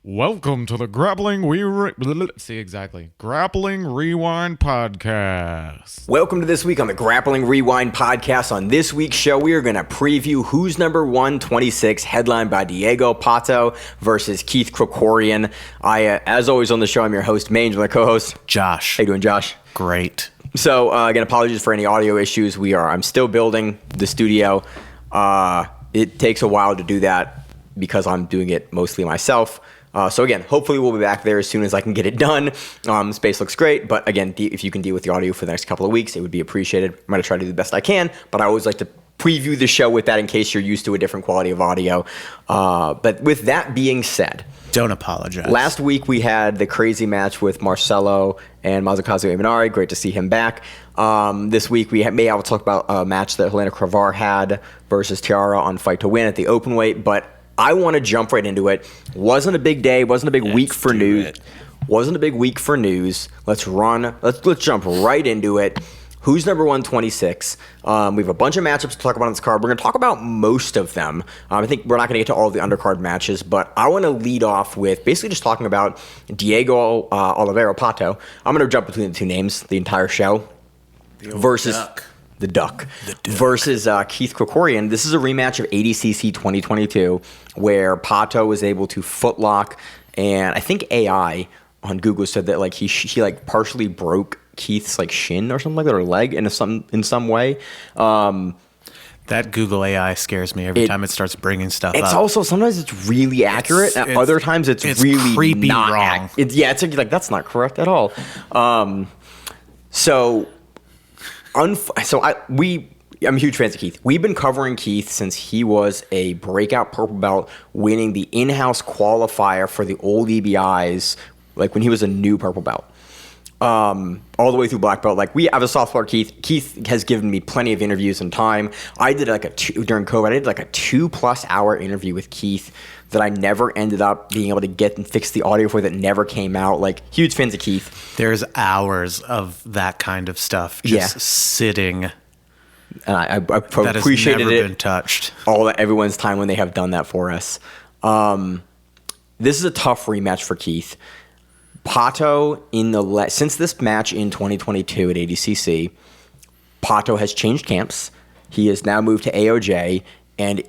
Welcome to the Grappling Grappling Rewind Podcast. Welcome to this week on the Grappling Rewind Podcast. On this week's show, we are going to preview Who's Number 126, headlined by Diego Pato versus Keith Krikorian. As always on the show, I'm your host, Maine, with my co-host, Josh. How you doing, Josh? Great. So, again, apologies for any audio issues. I'm still building the studio. It takes a while to do that because I'm doing it mostly myself. So again, hopefully we'll be back there as soon as I can get it done. Space looks great, but again, if you can deal with the audio for the next couple of weeks, it would be appreciated. I'm going to try to do the best I can, but I always like to preview the show with that in case you're used to a different quality of audio. But with that being said, don't apologize. Last week we had the crazy match with Marcelo and Mazakazu Imanari. Great to see him back. This week I will talk about a match that Helena Cravar had versus Tiara on Fight to Win at the open weight, but I want to jump right into it. Wasn't a big day. Wasn't a big week for news. Wasn't a big week for news. Let's jump right into it. Who's number 126? We have a bunch of matchups to talk about on this card. We're going to talk about most of them. I think we're not going to get to all the undercard matches, but I want to lead off with basically just talking about Diego Oliveira Pato. I'm going to jump between the two names the entire show. The Duck versus Keith Krikorian. This is a rematch of ADCC 2022 where Pato was able to footlock, and I think AI on Google said that he partially broke Keith's shin or something like that, or leg in some way. That Google AI scares me every time it starts bringing stuff up. It's also, sometimes it's really accurate, and other times it's really creepy not wrong. It's that's not correct at all. I'm huge fans of Keith. We've been covering Keith since he was a breakout purple belt, winning the in-house qualifier for the old EBIs, when he was a new purple belt. All the way through black belt. We have a soft spot for Keith. Keith has given me plenty of interviews and time. I did during COVID, I did a 2+ hour interview with Keith that I never ended up being able to get and fix the audio for, that never came out. Huge fans of Keith. There's hours of that kind of stuff just sitting. And I that appreciated has never it. Been touched. Everyone's time when they have done that for us. This is a tough rematch for Keith. Pato since this match in 2022 at ADCC, Pato has changed camps. He has now moved to AOJ, and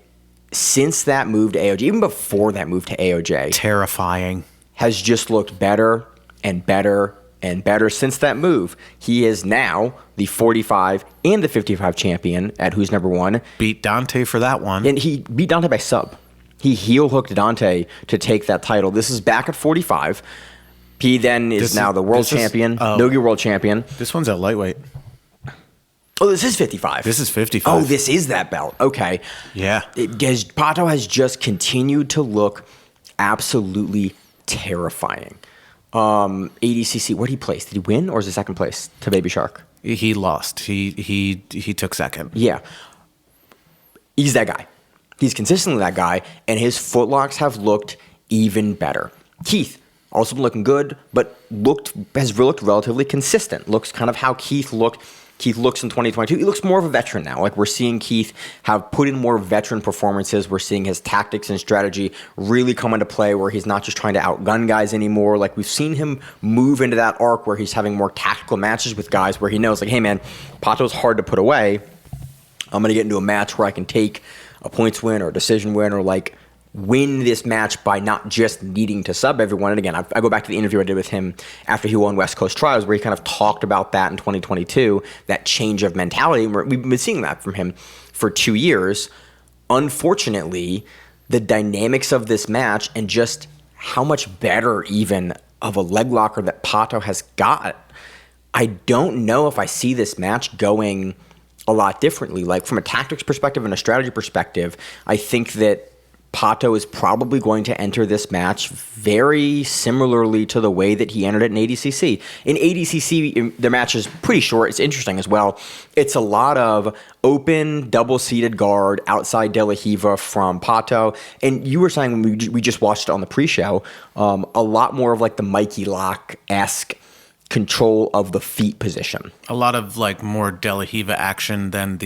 since that move to AOJ, even before that move to AOJ, terrifying, has just looked better and better and better since that move. He is now the 45 and the 55 champion at Who's Number 1. Beat Dante for that one. And he beat Dante by sub. He heel hooked Dante to take that title. This is back at 45. He then is now the world champion, Nogi world champion. This one's at lightweight. Oh, this is 55. This is 55. Oh, this is that belt. Okay. Yeah. Pato has just continued to look absolutely terrifying. ADCC, where did he place? Did he win, or is it second place to Baby Shark? He lost. He took second. Yeah. He's that guy. He's consistently that guy, and his footlocks have looked even better. Keith, also been looking good, but has looked relatively consistent. Looks kind of how Keith looked. Keith looks in 2022. He looks more of a veteran now. We're seeing Keith have put in more veteran performances. We're seeing his tactics and strategy really come into play, where he's not just trying to outgun guys anymore. We've seen him move into that arc where he's having more tactical matches with guys where he knows, hey man, Pato's hard to put away. I'm going to get into a match where I can take a points win or a decision win, or win this match by not just needing to sub everyone. And again, I go back to the interview I did with him after he won West Coast Trials, where he kind of talked about that in 2022, that change of mentality. We've been seeing that from him for 2 years. Unfortunately, the dynamics of this match and just how much better even of a leg locker that Pato has got, I don't know if I see this match going a lot differently. From a tactics perspective and a strategy perspective, I think that Pato is probably going to enter this match very similarly to the way that he entered it in ADCC. In ADCC, the match is pretty short. It's interesting as well. It's a lot of open, double-seated guard, outside De La Riva from Pato. And you were saying when we just watched it on the pre-show, a lot more of the Mikey Lock-esque control of the feet position. A lot of more De La Riva action than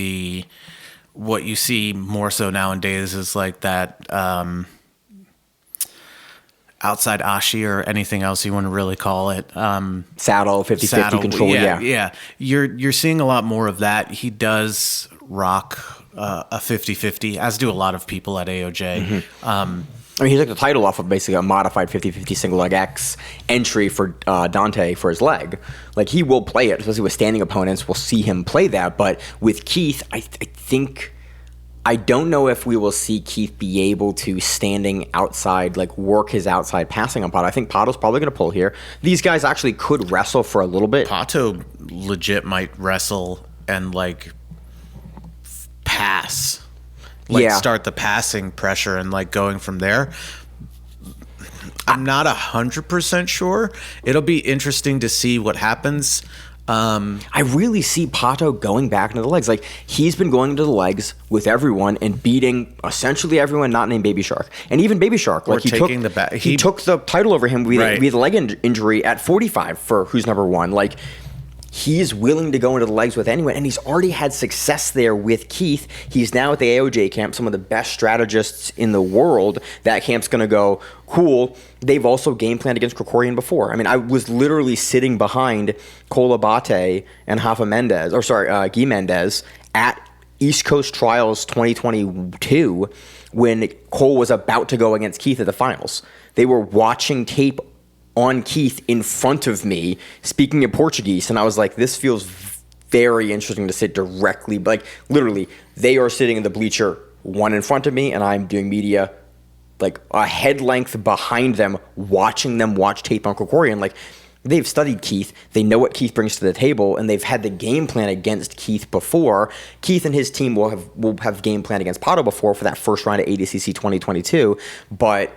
what you see more so nowadays is that outside ashi or anything else you want to really call it. Saddle, 50-50 control, yeah. You're seeing a lot more of that. He does rock a 50-50, as do a lot of people at AOJ. I mean, he took the title off of basically a modified 50-50 single leg X entry for Dante for his leg. Like, he will play it, especially with standing opponents. We'll see him play that. But with Keith, I think... I don't know if we will see Keith be able to standing outside, like work his outside passing on Pato. I think Pato's probably going to pull here. These guys actually could wrestle for a little bit. Pato legit might wrestle and like pass, like start the passing pressure and like going from there. I'm not 100% sure. It'll be interesting to see what happens. I really see Pato going back into the legs. Like, he's been going into the legs with everyone and beating essentially everyone not named Baby Shark. And even Baby Shark, like, he took the title over him via the leg injury at 45 for who's number one. Like, he's willing to go into the legs with anyone, and he's already had success there with Keith. He's now at the AOJ camp, some of the best strategists in the world. That camp's going to go, cool. They've also game planned against Krikorian before. I mean, I was literally sitting behind Cole Abate and Guy Mendez at East Coast Trials 2022 when Cole was about to go against Keith at the finals. They were watching tape on Keith in front of me speaking in Portuguese, and I was like, this feels very interesting to sit directly, like literally they are sitting in the bleacher one in front of me and I'm doing media like a head length behind them, watching them watch tape on Krikorian. Like, they've studied Keith, they know what Keith brings to the table, and they've had the game plan against Keith before. Keith and his team will have game plan against Pato before for that first round of ADCC 2022, but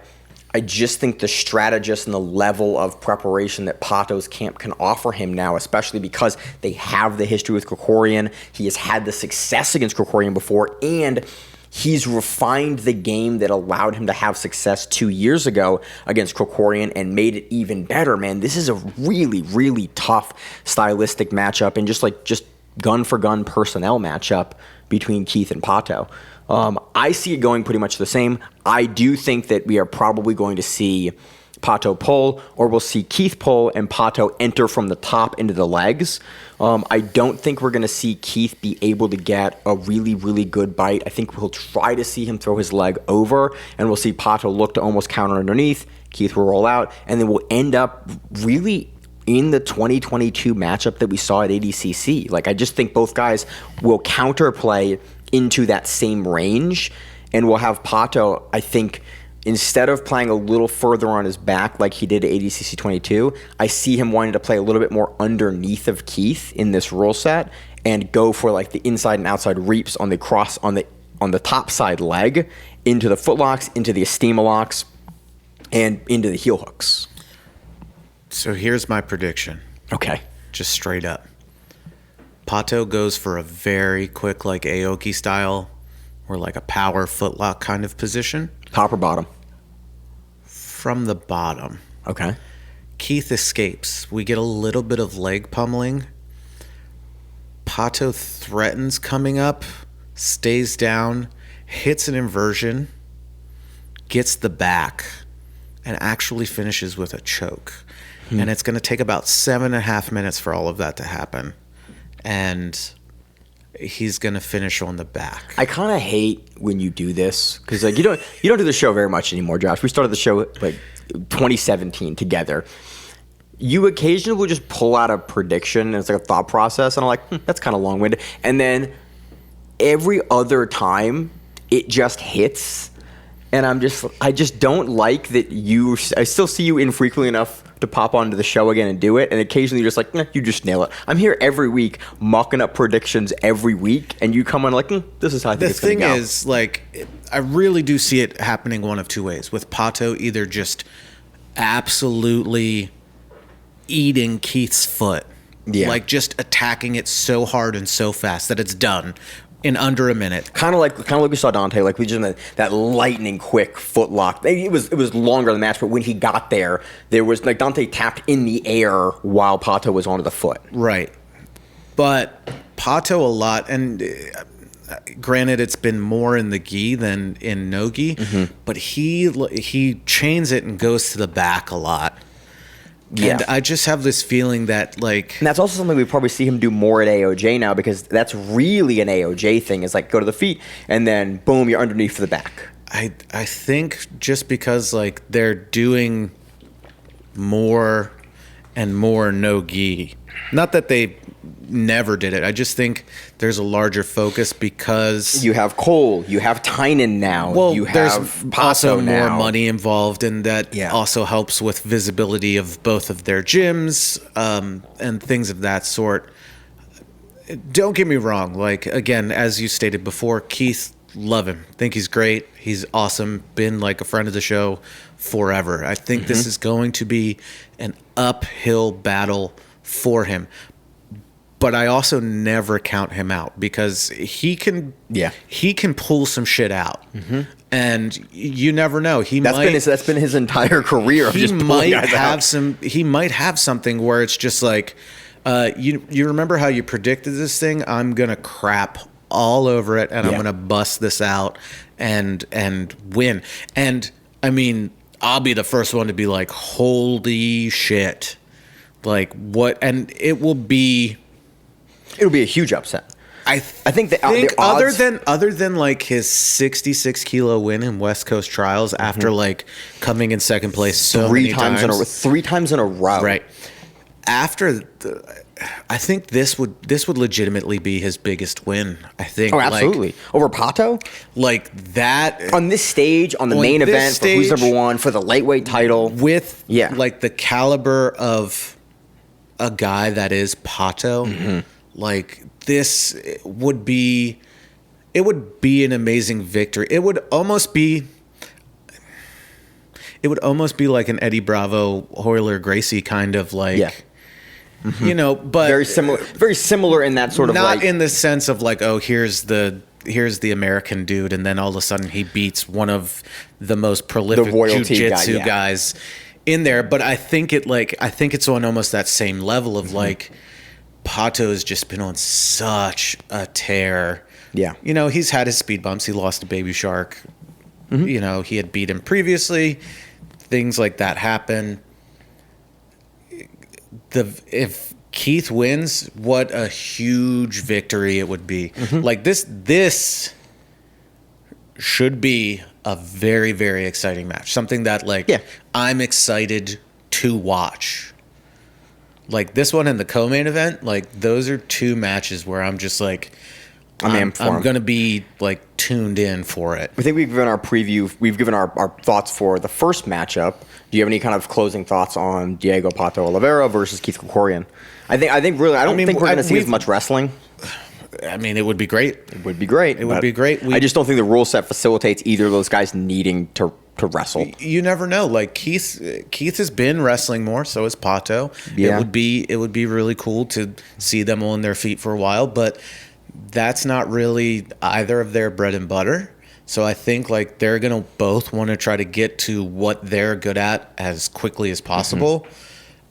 I just think the strategist and the level of preparation that Pato's camp can offer him now, especially because they have the history with Krikorian, he has had the success against Krikorian before, and he's refined the game that allowed him to have success 2 years ago against Krikorian and made it even better, man. This is a really, really tough stylistic matchup and just gun-for-gun personnel matchup between Keith and Pato. I see it going pretty much the same. I do think that we are probably going to see Pato pull, or we'll see Keith pull and Pato enter from the top into the legs. I don't think we're going to see Keith be able to get a really, really good bite. I think we'll try to see him throw his leg over, and we'll see Pato look to almost counter underneath. Keith will roll out, and then we'll end up really in the 2022 matchup that we saw at ADCC. Like, I just think both guys will counterplay into that same range, and we'll have Pato, I think, instead of playing a little further on his back like he did at ADCC 22, I see him wanting to play a little bit more underneath of Keith in this rule set and go for like the inside and outside reaps on the cross on the top side leg into the footlocks, into the estima locks, and into the heel hooks. So here's my prediction. Okay. Just straight up. Pato goes for a very quick, like Aoki style, or like a power footlock kind of position. Top or bottom? From the bottom. Okay. Keith escapes. We get a little bit of leg pummeling. Pato threatens coming up, stays down, hits an inversion, gets the back, and actually finishes with a choke. And it's going to take about 7.5 minutes for all of that to happen. And he's going to finish on the back. I kind of hate when you do this because like you don't do the show very much anymore, Josh. We started the show like 2017 together. You occasionally will just pull out a prediction and it's like a thought process, and I'm like, that's kind of long-winded. And then every other time it just hits, and I just don't like that I still see you infrequently enough to pop onto the show again and do it, and occasionally you're just like, you just nail it. I'm here every week mucking up predictions every week, and you come on like, this is how I think it's going to go. The thing is, like, I really do see it happening one of two ways. With Pato either just absolutely eating Keith's foot, like just attacking it so hard and so fast that it's done in under a minute. Kind of like we saw Dante, like we just that lightning quick foot lock. It was longer than the match, but when he got there was like Dante tapped in the air while Pato was onto the foot. Right. But Pato a lot, and granted, it's been more in the gi than in no gi, but he chains it and goes to the back a lot. Yeah. And I just have this feeling that, like... And that's also something we probably see him do more at AOJ now, because that's really an AOJ thing, is like go to the feet and then boom, you're underneath for the back. I think just because, like, they're doing more and more no gi. Not that they never did it. I just think there's a larger focus because you have Cole, you have Tynan now. Well, you have there's Pato also now. more money involved, and that also helps with visibility of both of their gyms and things of that sort. Don't get me wrong. Like, again, as you stated before, Keith, love him. Think he's great. He's awesome. Been like a friend of the show forever. I think this is going to be an uphill battle for him. But I also never count him out, because he can pull some shit out, and you never know. That's been his entire career. Of He just might guys have out. He might have something where it's just like, you remember how you predicted this thing? I'm gonna crap all over it, and I'm gonna bust this out and win. And I mean, I'll be the first one to be like, holy shit, like what? And it'll be a huge upset. I think the odds, odds, other than like his 66 kilo win in West Coast Trials after like coming in second place three times in a row. Right. After I think this would legitimately be his biggest win. I think. Oh, absolutely. Like, over Pato? Like that on this stage, on the main event, for who's number one, for the lightweight title. With like the caliber of a guy that is Pato. Like, this would be an amazing victory. It would almost be like an Eddie Bravo, Hoyler Gracie kind of like, you know, but very similar in that sort of not like, in the sense of like, oh, here's the American dude, and then all of a sudden he beats one of the most prolific jiu-jitsu guys in there. But I think it's on almost that same level of like, Pato has just been on such a tear. Yeah. You know, he's had his speed bumps. He lost to Baby Shark. You know, he had beat him previously. Things like that happen. If Keith wins, what a huge victory it would be. Like, this should be a very, very exciting match. Something that, like, I'm excited to watch. Like, this one and the co-main event, like, those are two matches where I'm just like, I'm going to be, like, tuned in for it. I think we've given our preview. We've given our thoughts for the first matchup. Do you have any kind of closing thoughts on Diego Pato Oliveira versus Keith Krikorian? I think really, I don't think we're going to see as much wrestling. I mean, it would be great. It would be great. I just don't think the rule set facilitates either of those guys needing to wrestle. You never know. Like, Keith has been wrestling more, so has Pato. Yeah. It would be really cool to see them on their feet for a while, but that's not really either of their bread and butter. So I think, like, they're going to both want to try to get to what they're good at as quickly as possible,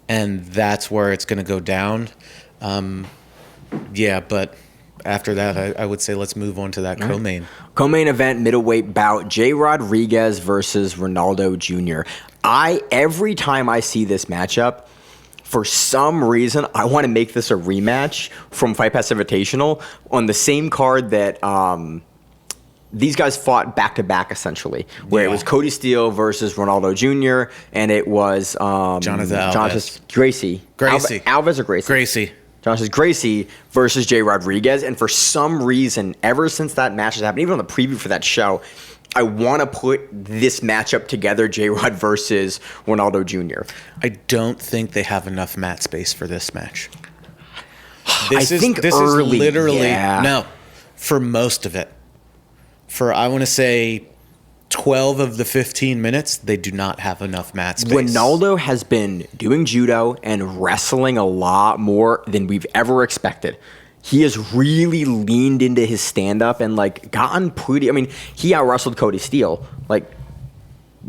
and that's where it's going to go down. But after that, I would say let's move on to that co-main. Co-main event, middleweight bout, Jay Rodriguez versus Ronaldo Junior. Every time I see this matchup, for some reason, I want to make this a rematch from Fight Pass Invitational on the same card that these guys fought back-to-back, essentially, where it was Cody Steele versus Ronaldo Jr., and it was Jonathan Alves. Gracie. Alves or Gracie? Gracie. Josh's Gracie versus Jay Rodriguez. And for some reason, ever since that match has happened, even on the preview for that show, I want to put this matchup together, Jay Rod versus Ronaldo Jr. I don't think they have enough mat space for this match. This is literally no, for most of it. For, I want to say, 12 of the 15 minutes, they do not have enough mat space. Ronaldo has been doing judo and wrestling a lot more than we've ever expected. He has really leaned into his stand-up and, like, gotten pretty... I mean, he out-wrestled Cody Steele. Like,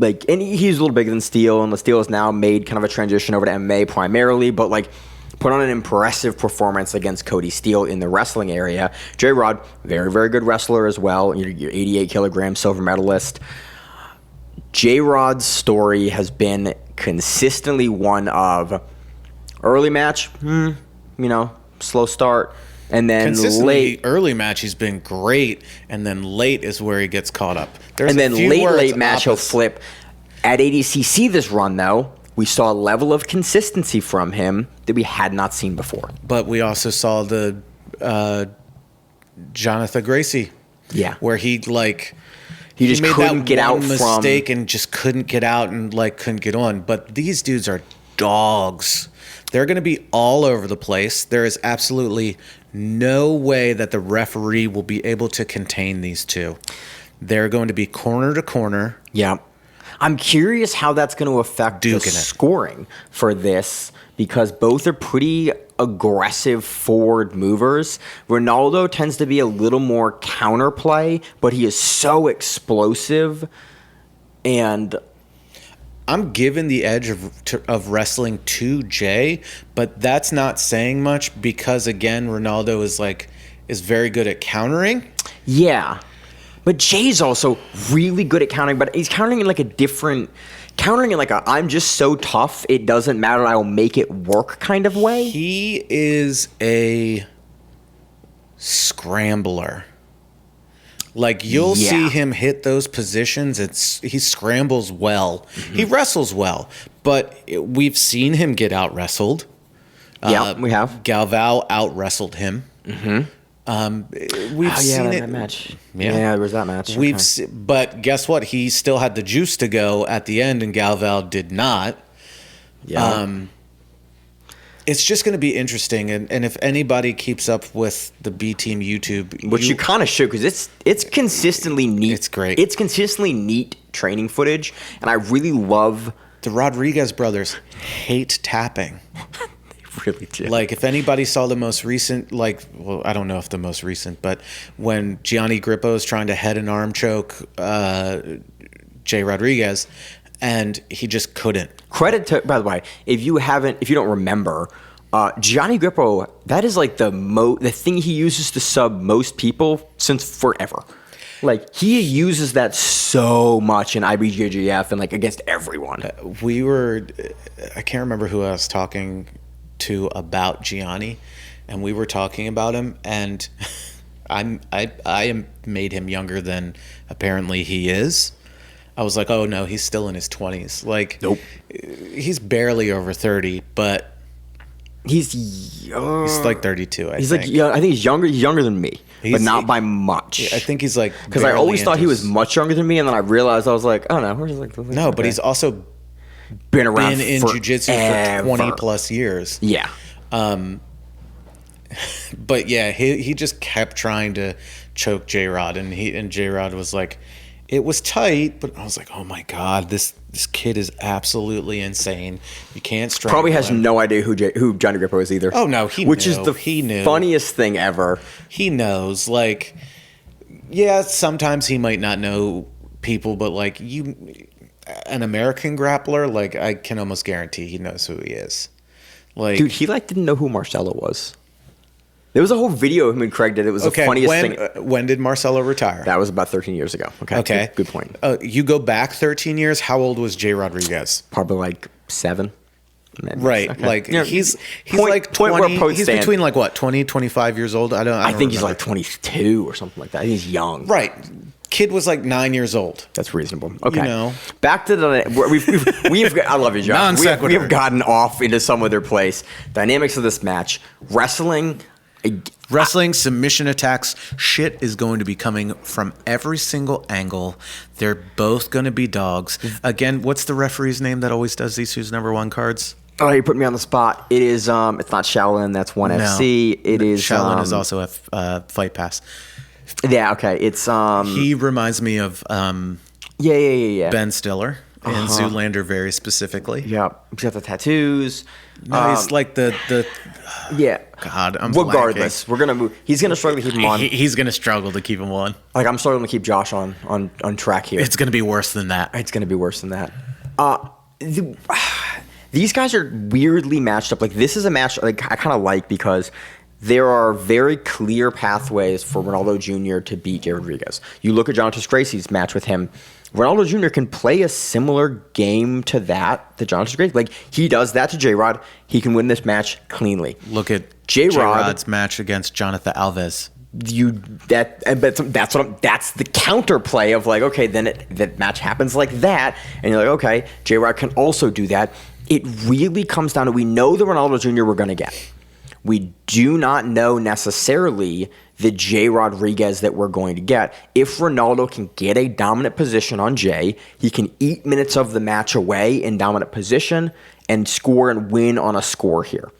and he's a little bigger than Steele, and Steele has now made kind of a transition over to MMA primarily, but, like, put on an impressive performance against Cody Steele in the wrestling area. J-Rod, very, very good wrestler as well. Your 88 kilogram silver medalist. J-Rod's story has been consistently one of early match, slow start, and then Consistently, late. early match, he's been great, and then late is where he gets caught up. And then late match, he'll flip. At ADCC this run, though, we saw a level of consistency from him that we had not seen before. But we also saw the Jonathan Gracie. Yeah. Where he just made couldn't that get one out mistake and just couldn't get out and couldn't get on. But these dudes are dogs. They're going to be all over the place. There is absolutely no way that the referee will be able to contain these two. They're going to be corner to corner. Yeah. I'm curious how that's going to affect the scoring for this, because both are pretty aggressive forward movers. Ronaldo tends to be a little more counterplay, but he is so explosive. And I'm giving the edge of wrestling to Jay, but that's not saying much because, again, Ronaldo is very good at countering. Yeah. But Jay's also really good at countering, but he's countering in I'm just so tough, it doesn't matter, I will make it work kind of way. He is a scrambler. You'll see him hit those positions. He scrambles well. Mm-hmm. He wrestles well, but we've seen him get out wrestled. Yeah, we have. Galvao out wrestled him. Mm-hmm. We've seen that match. Yeah, there was that match. But guess what? He still had the juice to go at the end, and Galvao did not. Yeah. It's just going to be interesting, and if anybody keeps up with the B Team YouTube, which you kind of should, because it's consistently neat. It's great. It's consistently neat training footage, and I really love the Rodriguez brothers. Hate tapping. Really do. If anybody saw the most recent, I don't know if the most recent, but when Gianni Grippo is trying to head and arm choke Jay Rodriguez, and he just couldn't. Credit to, by the way, if you don't remember, Gianni Grippo, that is the thing he uses to sub most people since forever. He uses that so much in IBJJF and against everyone. I can't remember who I was talking to about Gianni, and we were talking about him, and I made him younger than apparently he is. I was like, oh no, he's still in his 20s. Nope, he's barely over 30, but he's 32. I think. I think he's younger. He's younger than me, but not by much. Yeah, I think he's because I always thought he was much younger than me, and then I realized I was like, oh no, no, but he's also been around in jiu-jitsu for 20 plus years. Yeah. But yeah, he just kept trying to choke J-Rod, and J-Rod was like, it was tight, but I was like, oh my God, this kid is absolutely insane. You can't strangle Probably has him. no idea who Johnny Grippo is either. Oh no, which is the funniest thing ever. He knows, sometimes he might not know people, but an American grappler, I can almost guarantee he knows who he is. Dude, he didn't know who Marcelo was. There was a whole video of him and Craig did. It was the funniest thing. When did Marcelo retire? That was about 13 years ago. Okay. Good point. You go back 13 years. How old was Jay Rodriguez? Probably 7. Right. Okay. He's point 20. He's between 20, 25 years old. I think he's remember. 22 or something like that. I think he's young. Right. Kid was 9 years old. That's reasonable. Okay. Back to we've I love you, John. We have gotten off into some other place. Dynamics of this match. Wrestling, submission attacks, shit is going to be coming from every single angle. They're both going to be dogs. Again, what's the referee's name that always does these who's number one cards? Oh, you put me on the spot. It is, it's not Shaolin, that's 1FC. It is... Shaolin is also a Fight Pass. Yeah, okay. It's... He reminds me of Yeah. Ben Stiller and Zoolander very specifically. Yeah. He's got the tattoos. No, he's the yeah. God, I'm regardless, we're gonna move. He's gonna struggle to keep him on. He's gonna struggle to keep him on. I'm struggling to keep Josh on track here. It's gonna be worse than that. It's gonna be worse than that. These guys are weirdly matched up. Like, this is a match like I kind of like because there are very clear pathways for Ronaldo Jr. to beat Jay Rodriguez. You look at Jonathan Gracie's match with him. Ronaldo Jr. can play a similar game to that to Jonathan Gracie. Like, he does that to J-Rod. He can win this match cleanly. Look at J-Rod's match against Jonathan Alves. That's the counterplay of like, okay, then that match happens like that, and you're like, okay, J-Rod can also do that. It really comes down to, we know the Ronaldo Jr. we're going to get. We do not know necessarily the Jay Rodriguez that we're going to get. If Ronaldo can get a dominant position on Jay, he can eat minutes of the match away in dominant position and score and win on a score here.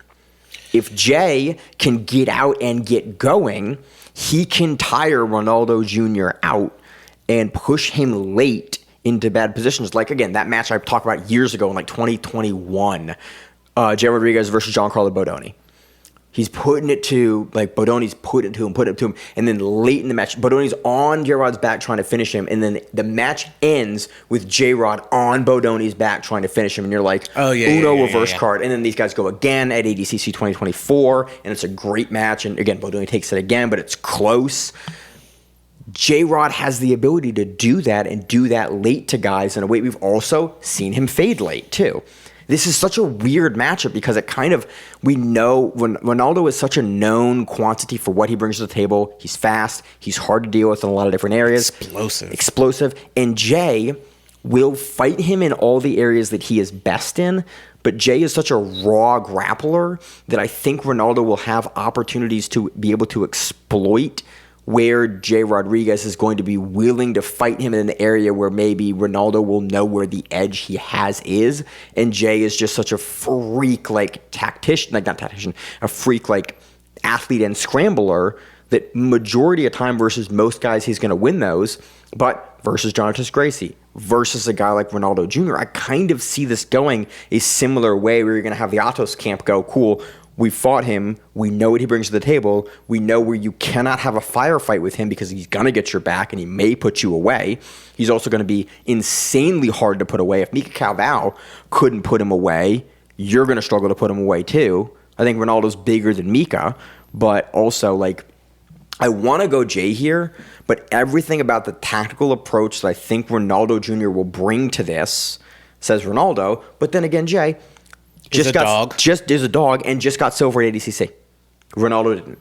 If Jay can get out and get going, he can tire Ronaldo Jr. out and push him late into bad positions. Like, again, that match I talked about years ago in like 2021, Jay Rodriguez versus Giancarlo Bodoni. He's putting it to, like, Bodoni's putting it to him, and then late in the match, Bodoni's on J-Rod's back trying to finish him, and then the match ends with J-Rod on Bodoni's back trying to finish him, and you're like, Uno reverse card, and then these guys go again at ADCC 2024, and it's a great match, and again, Bodoni takes it again, but it's close. J-Rod has the ability to do that and do that late to guys in a way we've also seen him fade late, too. This is such a weird matchup because it kind of, we know when Ronaldo is such a known quantity for what he brings to the table. He's fast. He's hard to deal with in a lot of different areas. Explosive. And Jay will fight him in all the areas that he is best in. But Jay is such a raw grappler that I think Ronaldo will have opportunities to be able to exploit where Jay Rodriguez is going to be willing to fight him in an area where maybe Ronaldo will know where the edge he has is. And Jay is just such a freak, like, tactician, like, not tactician, a freak, like, athlete and scrambler that majority of time versus most guys, he's going to win those. But versus Jonathan Gracie, versus a guy like Ronaldo Jr., I kind of see this going a similar way where you're going to have the Patos camp go, cool, we fought him. We know what he brings to the table. We know where you cannot have a firefight with him because he's going to get your back and he may put you away. He's also going to be insanely hard to put away. If Mika Calval couldn't put him away, you're going to struggle to put him away too. I think Ronaldo's bigger than Mika, but also, like, I want to go Jay here, but everything about the tactical approach that I think Ronaldo Jr. will bring to this says Ronaldo, but then again, Jay is a dog and just got silver at ADCC. Ronaldo didn't.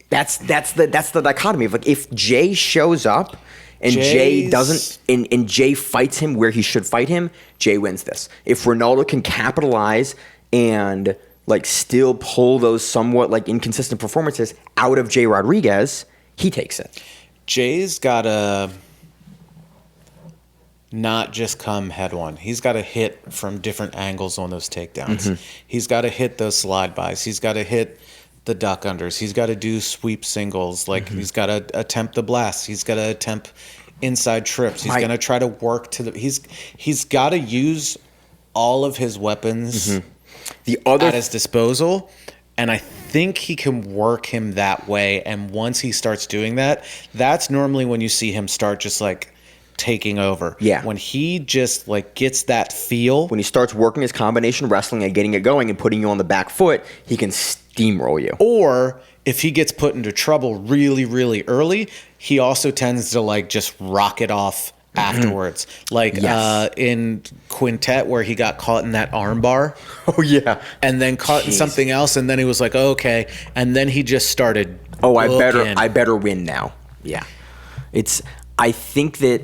That's the dichotomy of, like, if Jay shows up and Jay doesn't and Jay fights him where he should fight him, Jay wins this. If Ronaldo can capitalize and, like, still pull those somewhat, like, inconsistent performances out of Jay Rodriguez, he takes it. Jay's got to not just come head on. He's got to hit from different angles on those takedowns. Mm-hmm. He's got to hit those slide bys. He's got to hit the duck unders. He's got to do sweep singles. Like, he's got to attempt the blasts. He's got to attempt inside trips. He's going to try to work to the. He's got to use all of his weapons at his disposal, and I think he can work him that way. And once he starts doing that, that's normally when you see him start just, like, taking over. Yeah. When he just, like, gets that feel. When he starts working his combination wrestling and getting it going and putting you on the back foot, he can steamroll you. Or if he gets put into trouble really, really early, he also tends to, like, just rock it off afterwards. Like, in Quintet where he got caught in that arm bar. Oh, yeah. And then caught in something else, and then he was like, oh, okay. And then he just started I better win now. Yeah. I think that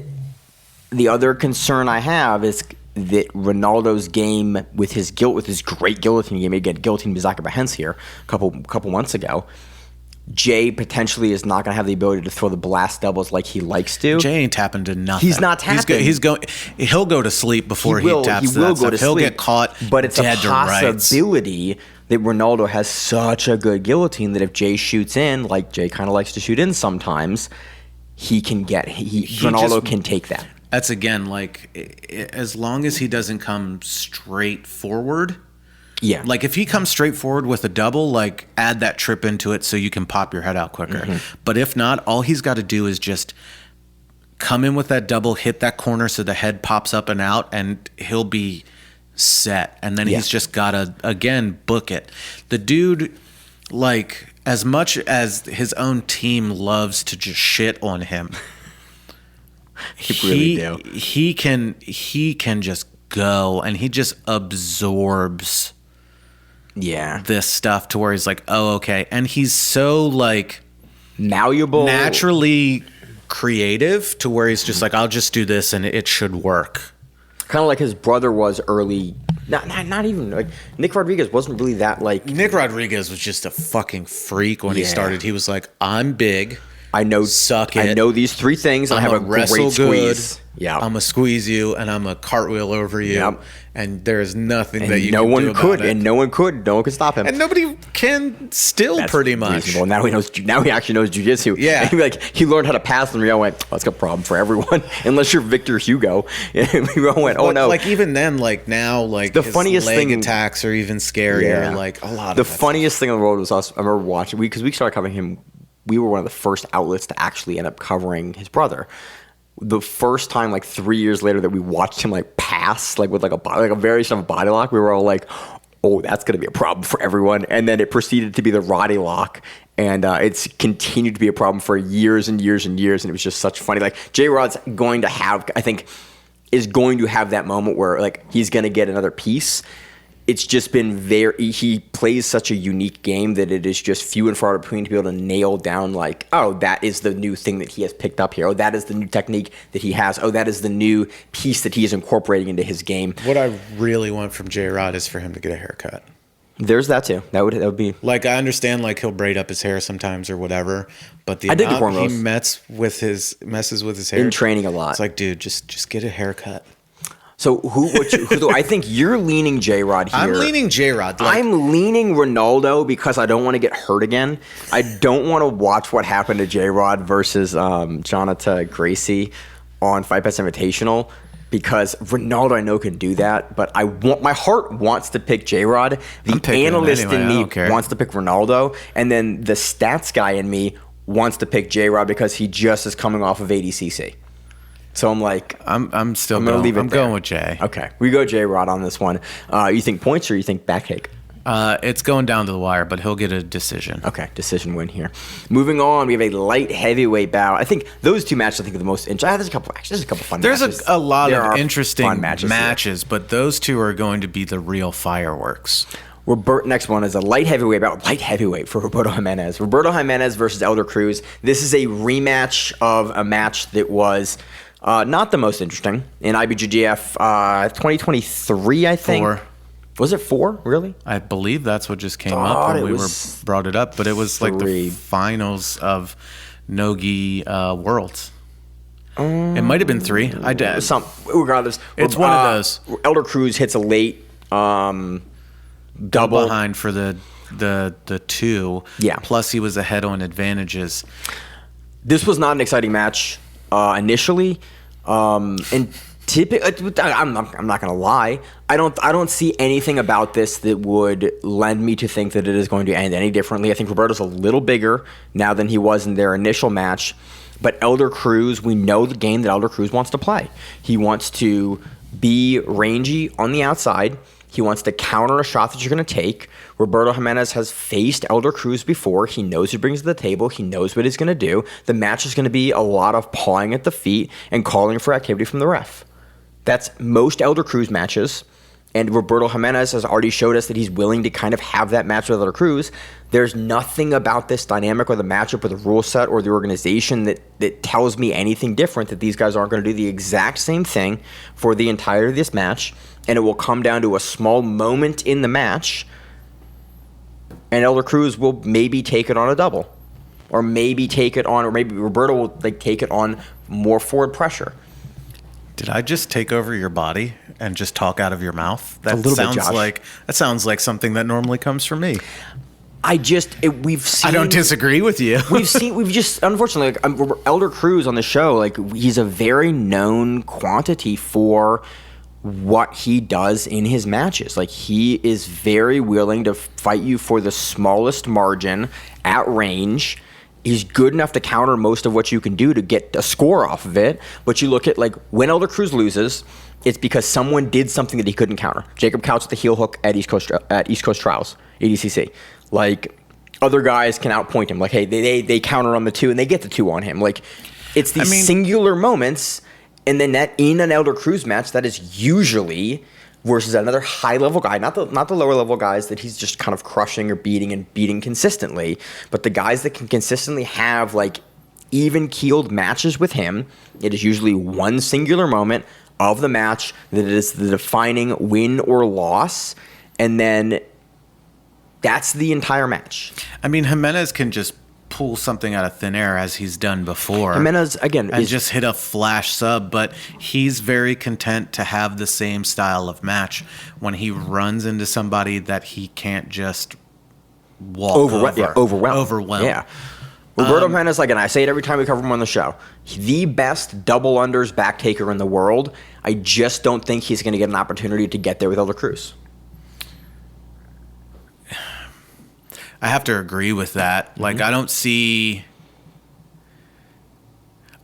the other concern I have is that Ronaldo's game with his great guillotine game, again, guillotine Bizaka Bahens here a couple months ago, Jay potentially is not going to have the ability to throw the blast doubles like he likes to. Jay ain't tapping to nothing. He's not tapping. He'll go to sleep before he taps to that stuff. He'll get caught. But it's a possibility that Ronaldo has such a good guillotine that if Jay shoots in, like Jay kind of likes to shoot in sometimes, Ronaldo can take that. That's, again, like, as long as he doesn't come straight forward. Yeah. Like, if he comes straight forward with a double, like, add that trip into it so you can pop your head out quicker. Mm-hmm. But if not, all he's got to do is just come in with that double, hit that corner so the head pops up and out, and he'll be set, and then he's just got to, again, book it. The dude, like, as much as his own team loves to just shit on him, he can just go, and he just absorbs this stuff to where he's like, oh, okay. And he's so, like, malleable, naturally creative, to where he's just like, I'll just do this and it should work. Kind of like his brother was early. Not even like Nick Rodriguez wasn't really that like. Nick Rodriguez was just a fucking freak when he started. He was like, I'm big. I know. Suck it. I know these three things. And I have a great squeeze. Yeah. I'm gonna squeeze you, and I'm gonna cartwheel over you. Yep. And there is nothing and that you no can one do about could, it. and no one could. No one could stop him. And nobody can still. That's pretty much. Reasonable. Now he knows. Now he actually knows jiu-jitsu. Yeah. And he learned how to pass, and we all went, "Oh, that's a problem for everyone, unless you're Victor Hugo." And we all went, "Oh no!" Like even then, like now, like the his funniest leg thing, attacks are even scarier. Yeah. Like a lot. The funniest thing in the world was us. I remember watching because we started covering him. We were one of the first outlets to actually end up covering his brother. The first time, like 3 years later, that we watched him like pass, like with like a variation of a body lock, we were all like, "Oh, that's going to be a problem for everyone." And then it proceeded to be the Roddy lock, and it's continued to be a problem for years and years and years. And it was just such funny. Like J-Rod's going to have, I think, is going to have that moment where like he's going to get another piece. It's just been he plays such a unique game that it is just few and far between to be able to nail down like, oh, that is the new thing that he has picked up here. Oh, that is the new technique that he has. Oh, that is the new piece that he is incorporating into his game. What I really want from J-Rod is for him to get a haircut. There's that too. That would be like, I understand like he'll braid up his hair sometimes or whatever, but the amount he messes with his hair in training a lot. It's like, dude, just get a haircut. So I think you're leaning J-Rod here. I'm leaning J-Rod. I'm leaning Ronaldo because I don't want to get hurt again. I don't want to watch what happened to J-Rod versus Jonathan Gracie on Fight Pass Invitational because Ronaldo I know can do that, but my heart wants to pick J-Rod. The analyst in me wants to pick Ronaldo, and then the stats guy in me wants to pick J-Rod because he just is coming off of ADCC. So I'm like, I'm going with Jay. Okay, we go J-Rod on this one. You think points or you think back kick? It's going down to the wire, but he'll get a decision. Okay, decision win here. Moving on, we have a light heavyweight bout. I think those two matches, are the most interesting. There's a couple fun matches. There's a lot of interesting matches, but those two are going to be the real fireworks. Next one is a light heavyweight bout. Light heavyweight for Roberto Jimenez. Roberto Jimenez versus Elder Cruz. This is a rematch of a match that was not the most interesting in IBJJF 2023, I think. 4. Was it 4? Really? I believe that's what just came up when we were brought it up, but it was 3. Like the finals of Nogi Worlds. It might have been 3. Regardless, it's one of those. Elder Cruz hits a late double behind for the 2. Yeah. Plus he was ahead on advantages. This was not an exciting match initially, and typically, I'm not gonna lie. I don't see anything about this that would lend me to think that it is going to end any differently. I think Roberto's a little bigger now than he was in their initial match, but Elder Cruz, we know the game that Elder Cruz wants to play. He wants to be rangy on the outside. He wants to counter a shot that you're going to take. Roberto Jimenez has faced Elder Cruz before. He knows who brings to the table. He knows what he's going to do. The match is going to be a lot of pawing at the feet and calling for activity from the ref. That's most Elder Cruz matches. And Roberto Jimenez has already showed us that he's willing to kind of have that match with Elder Cruz. There's nothing about this dynamic or the matchup or the rule set or the organization that tells me anything different, that these guys aren't going to do the exact same thing for the entirety of this match. And it will come down to a small moment in the match, and Elder Cruz will maybe take it on a double. Or maybe Roberto will take it on more forward pressure. Did I just take over your body and just talk out of your mouth? That sounds like something that normally comes from me. We've seen. I don't disagree with you. Unfortunately, Elder Cruz on the show, he's a very known quantity for what he does in his matches. He is very willing to fight you for the smallest margin at range He's good enough to counter most of what you can do to get a score off of it. But you look at, like, when Elder Cruz loses, it's because someone did something that he couldn't counter. Jacob Couch with the heel hook at East Coast Trials, ADCC. Like, other guys can outpoint him. Like, hey, they counter on the 2 and they get the 2 on him. Like, it's these singular moments, and then that in an Elder Cruz match, that is usually versus another high-level guy, not the lower-level guys that he's just kind of crushing or beating consistently, but the guys that can consistently have, like, even-keeled matches with him. It is usually one singular moment of the match that is the defining win or loss, and then that's the entire match. I mean, Jimenez can just pull something out of thin air as he's done before. Jimenez, again, and just hit a flash sub, but he's very content to have the same style of match when he runs into somebody that he can't just walk overwhelm. Yeah. Roberto Jimenez, like, and I say it every time we cover him on the show, the best double unders back taker in the world. I just don't think he's going to get an opportunity to get there with Elder Cruz. I have to agree with that. Like, I don't see...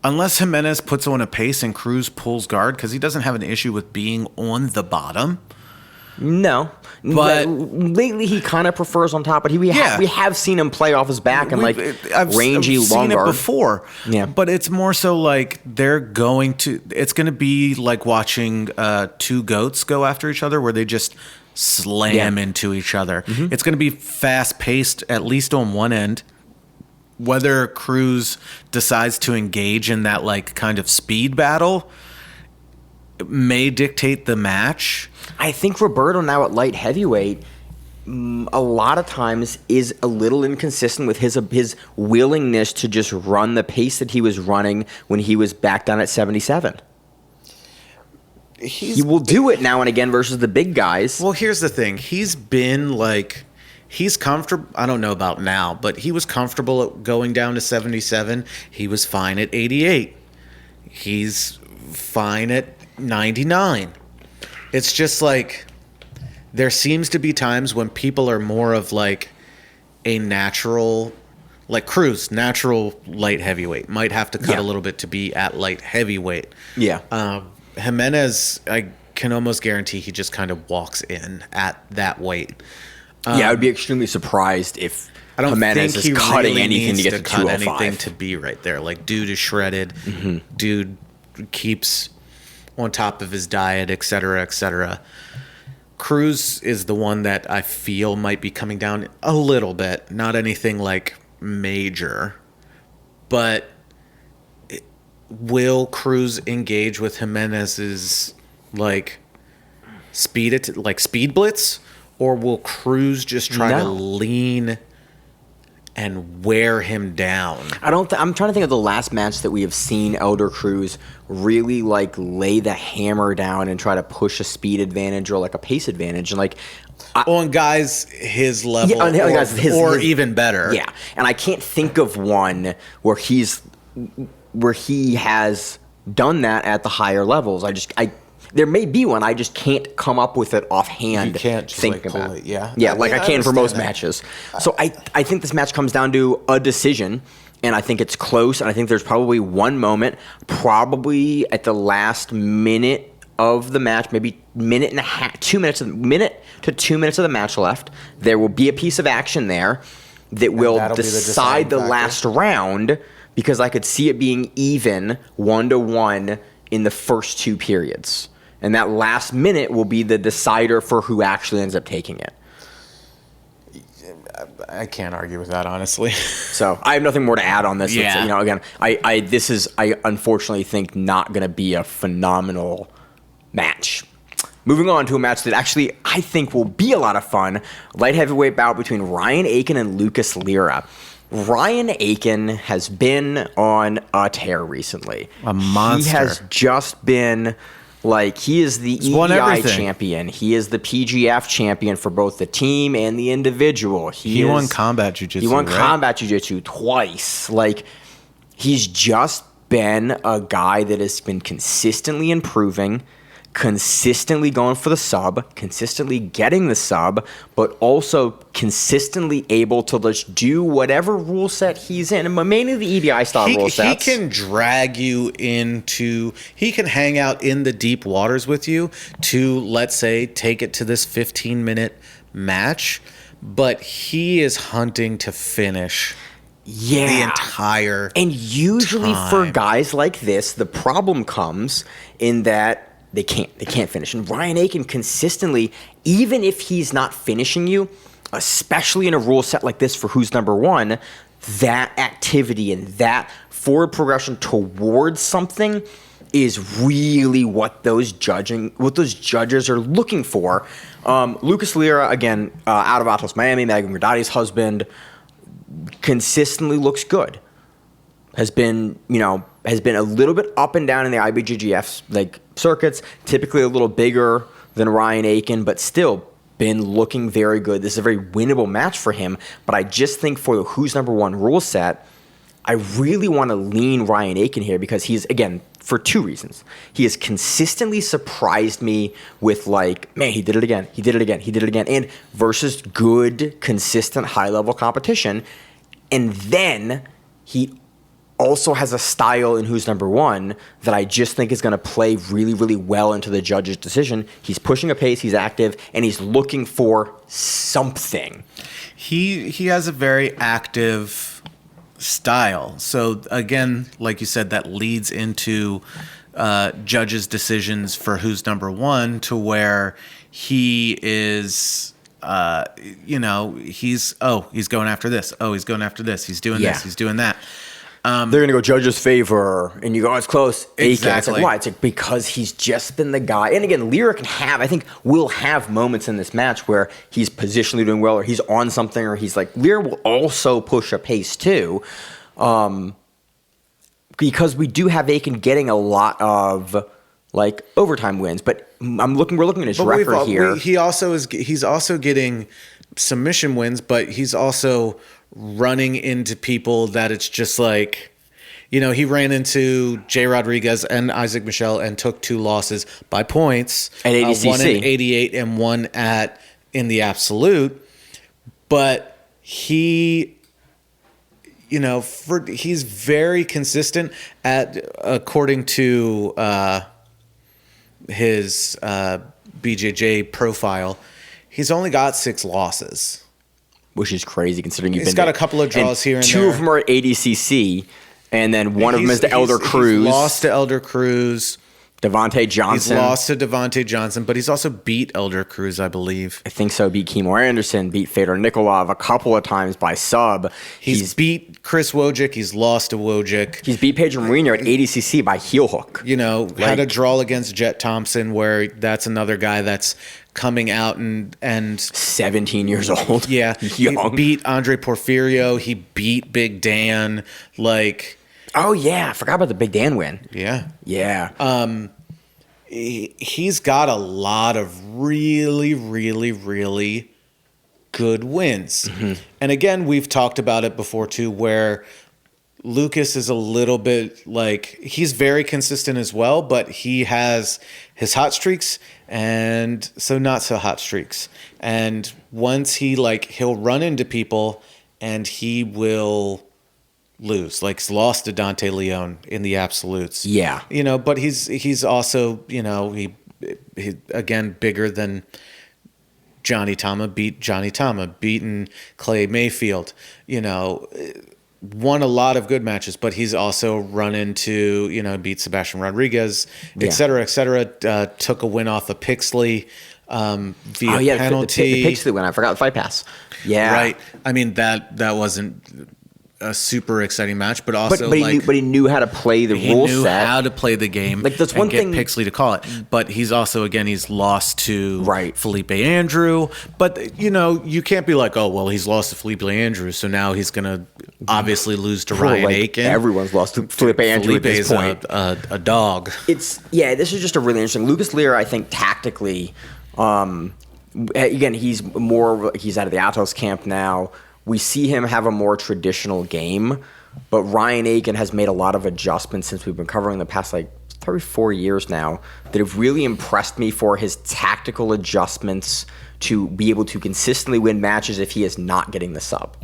Unless Jimenez puts on a pace and Cruz pulls guard, because he doesn't have an issue with being on the bottom. No. But lately he kind of prefers on top, but we have seen him play off his back and, like, rangy long guard. I've seen it before. Yeah. But it's more so like it's going to be like watching two goats go after each other where they just slam into each other. Mm-hmm. It's going to be fast-paced, at least on one end. Whether Cruz decides to engage in that, like, kind of speed battle may dictate the match. I think Roberto now at light heavyweight a lot of times is a little inconsistent with his willingness to just run the pace that he was running when he was back down at 77. He will do it now and again versus the big guys. Well, here's the thing. He's been, like, he's comfortable. I don't know about now, but he was comfortable at going down to 77. He was fine at 88. He's fine at 99. It's just like there seems to be times when people are more of like a natural, like Cruz, natural light heavyweight. Might have to cut a little bit to be at light heavyweight. Yeah. Jimenez, I can almost guarantee he just kind of walks in at that weight. I would be extremely surprised if Jimenez is cutting anything to get to 205. Anything to be right there. Like, dude is shredded. Mm-hmm. Dude keeps on top of his diet, et cetera, et cetera. Cruz is the one that I feel might be coming down a little bit. Not anything like major. But will Cruz engage with Jimenez's like speed blitz? Or will Cruz just try to lean and wear him down? I'm trying to think of the last match that we have seen Elder Cruz really like lay the hammer down and try to push a speed advantage or like a pace advantage, and like on guys his level, or even better. Yeah, and I can't think of one where he has done that at the higher levels. There may be one. I just can't come up with it offhand. You can't just think like about pull it. Yeah. Yeah, like I can for most matches. So I think this match comes down to a decision, and I think it's close, and I think there's probably one moment, probably at the last minute of the match, maybe minute and a half, 2 minute to 2 minutes of the match left. There will be a piece of action there that will decide the last round, because I could see it being even 1-1 in the first two periods. And that last minute will be the decider for who actually ends up taking it. I can't argue with that, honestly. So I have nothing more to add on this. Yeah. Again, I unfortunately think not going to be a phenomenal match. Moving on to a match that actually I think will be a lot of fun. Light heavyweight bout between Ryan Aiken and Lucas Lira. Ryan Aiken has been on a tear recently. A monster. He has just been... Like, he is the EEI champion. He is the PGF champion for both the team and the individual. He won combat jiu-jitsu, He won combat jiu-jitsu twice. Like, he's just been a guy that has been consistently improving, consistently going for the sub, consistently getting the sub, but also consistently able to just do whatever rule set he's in. And mainly the EBI style rule sets. He can drag you into, he can hang out in the deep waters with you to, let's say, take it to this 15-minute match, but he is hunting to finish the entire And usually time. for guys like this, the problem comes in that they can't finish. And Ryan Aiken consistently, even if he's not finishing you, especially in a rule set like this for who's number one, that activity and that forward progression towards something is really what those judges are looking for. Lucas Lira, again, out of Atos Miami, Megan Gradati's husband, consistently looks good. Has been a little bit up and down in the IBJJF like circuits, typically a little bigger than Ryan Aiken, but still been looking very good. This is a very winnable match for him, but I just think for the who's number one rule set, I really want to lean Ryan Aiken here because he's, again, for two reasons. He has consistently surprised me with man, he did it again, and versus good, consistent, high-level competition. And then he also has a style in who's number one that I just think is going to play really, really well into the judge's decision. He's pushing a pace, he's active, and he's looking for something. He has a very active style. So again, like you said, that leads into judges' decisions for who's number one, to where he is, he's going after this. Oh, he's going after this. He's doing this. He's doing that. They're going to go judge's favor, and you go, it's close. Exactly. It's like, why? It's like because he's just been the guy. And again, Lyra will have moments in this match where he's positionally doing well, or he's on something, or he's like, Lyra will also push a pace too. Because we do have Aiken getting a lot of overtime wins, but we're looking at his record here. He's also getting submission wins, but he's also running into people that it's just like, he ran into Jay Rodriguez and Isaac Michel and took 2 losses by points. At ADCC. One in 88 and one in the absolute. But he's very consistent according to his BJJ profile. He's only got 6 losses. Which is crazy considering he's got a couple of draws here and there. 2 of them are at ADCC, and then one of them is to Elder Cruz. He's lost to Elder Cruz. Devontae Johnson. He's lost to Devontae Johnson, but he's also beat Elder Cruz, I believe. I think so. Beat Kimo Anderson, beat Fedor Nikolov a couple of times by sub. He's beat Chris Wojcik. He's lost to Wojcik. He's beat Pedro Marino at ADCC by heel hook. Had a draw against Jet Thompson, where that's another guy that's coming out and 17 years old. Yeah. Young. He beat Andre Porfirio. He beat Big Dan. Oh, yeah. I forgot about the Big Dan win. Yeah. Yeah. He's got a lot of really, really, really good wins. Mm-hmm. And again, we've talked about it before too, where Lucas is a little bit he's very consistent as well, but he has his hot streaks and so not so hot streaks. And once he'll run into people and he will lose. He's lost to Dante Leon in the absolutes. Yeah. But he's also, he again, bigger than Johnny Tama, beaten Clay Mayfield, won a lot of good matches, but he's also run into, beat Sebastian Rodriguez, et cetera, took a win off of Pixley via penalty. The Pixley win. I forgot the fight pass. Yeah. Right. I mean, that wasn't a super exciting match, but also but he knew how to play the rule set. He knew how to play the game. That's one thing. Get Pixley to call it, but he's also he's lost to Felipe Andrew. But you can't be like, oh well, he's lost to Felipe Andrew, so now he's gonna obviously lose to Ryan Aiken. Everyone's lost to Felipe Andrew at this point. A dog. This is just a really interesting. Lucas Lira, I think tactically, again he's out of the Atos camp now. We see him have a more traditional game, but Ryan Aiken has made a lot of adjustments since we've been covering the past probably 4 years now that have really impressed me for his tactical adjustments to be able to consistently win matches if he is not getting the sub.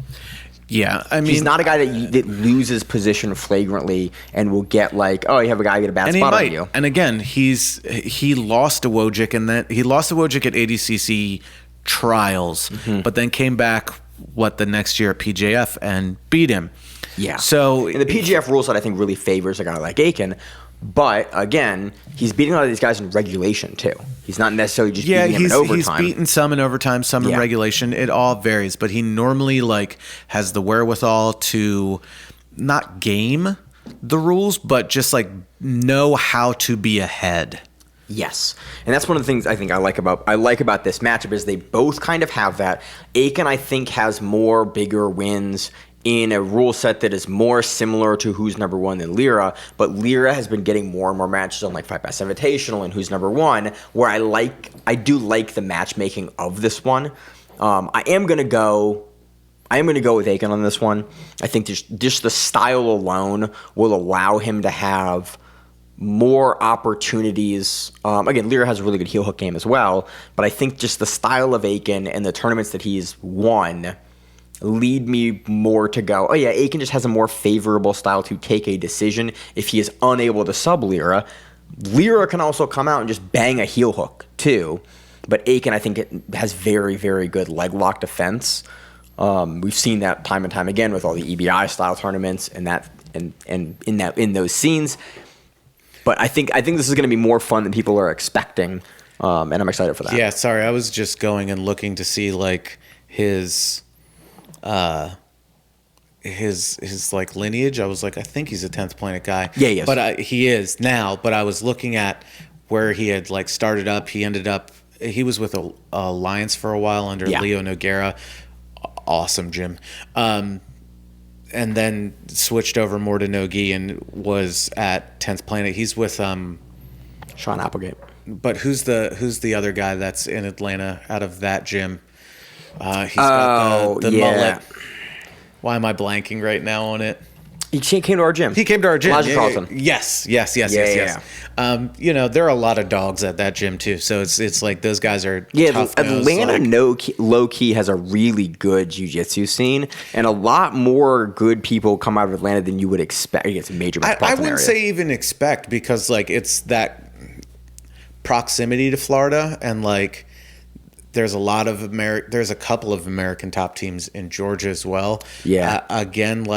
Yeah, I mean, He's not a guy that loses position flagrantly and will get like, oh, you have a guy get a bad spot on you. And again, he lost to Wojcik, and then he lost to Wojcik at ADCC trials, but then came back the next year at PJF and beat him. Yeah. So and the PGF rule set I think really favors a guy like Aiken. But again, he's beating a lot of these guys in regulation too. He's not necessarily just beating them in overtime. He's beaten some in overtime, some in regulation. It all varies, but he normally has the wherewithal to not game the rules, but just know how to be ahead. Yes, and that's one of the things I think I like about this matchup is they both kind of have that. Aiken I think has more bigger wins in a rule set that is more similar to Who's Number One than Lyra, but Lyra has been getting more and more matches on Fight Pass Invitational and Who's Number One, where I do like the matchmaking of this one. I am gonna go with Aiken on this one. I think just the style alone will allow him to have more opportunities. Again, Lyra has a really good heel hook game as well, but I think just the style of Aiken and the tournaments that he's won lead me more to go, oh yeah, Aiken just has a more favorable style to take a decision if he is unable to sub Lyra. Lyra can also come out and just bang a heel hook too, but Aiken I think it has very, very good leg lock defense. We've seen that time and time again with all the EBI style tournaments and in those scenes. But I think this is going to be more fun than people are expecting, and I'm excited for that. Yeah, sorry, I was just going and looking to see his lineage. I was I think he's a 10th Planet guy. Yeah, he is. But he is now. But I was looking at where he had started up. He was with Alliance for a while under Leo Nogueira. Awesome gym. And then switched over more to Nogi and was at 10th Planet. He's with Sean Applegate. But who's the other guy that's in Atlanta out of that gym? He's got the mullet. Why am I blanking right now on it? He came to our gym. Elijah Carlson. Yes. There are a lot of dogs at that gym too. So it's those guys are tough. Atlanta low key has a really good jiu-jitsu scene, and a lot more good people come out of Atlanta than you would expect. It's a major metropolitan I wouldn't say even expect, because it's that proximity to Florida, and there's a couple of American top teams in Georgia as well. Yeah. Again,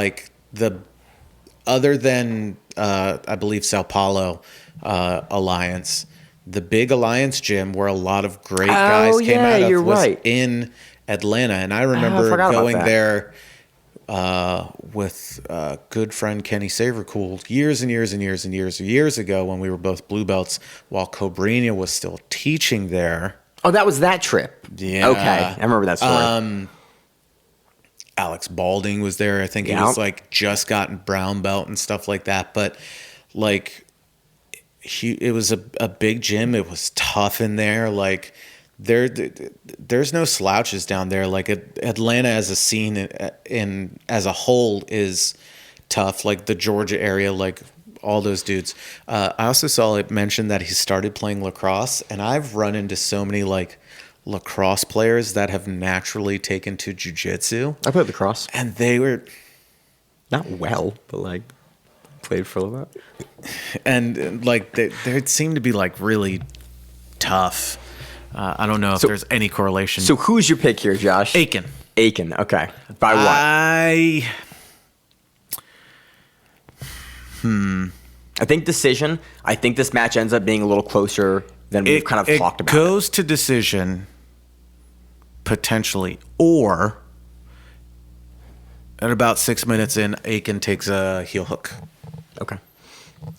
other than I believe Sao Paulo Alliance, the big Alliance gym where a lot of great guys came out of was in Atlanta, and I remember going there with good friend Kenny Savercool years and years ago when we were both blue belts while Cobrinha was still teaching there. Oh, that was that trip. Yeah. Okay, I remember that story. Alex Balding was there. I think he was just gotten brown belt and stuff like that. But it was a big gym. It was tough in there. There's no slouches down there. Atlanta as a scene as a whole is tough. The Georgia area, all those dudes. I also saw it mentioned that he started playing lacrosse, and I've run into so many lacrosse players that have naturally taken to jiu-jitsu. I played lacrosse, and they were not well, but played for a little bit. And they seemed to be really tough. I don't know if there's any correlation. So who's your pick here, Josh? Aiken. Okay. By what? I think decision. I think this match ends up being a little closer than we've kind of talked about. It goes to decision, potentially, or at about 6 minutes in, Aiken takes a heel hook. Okay.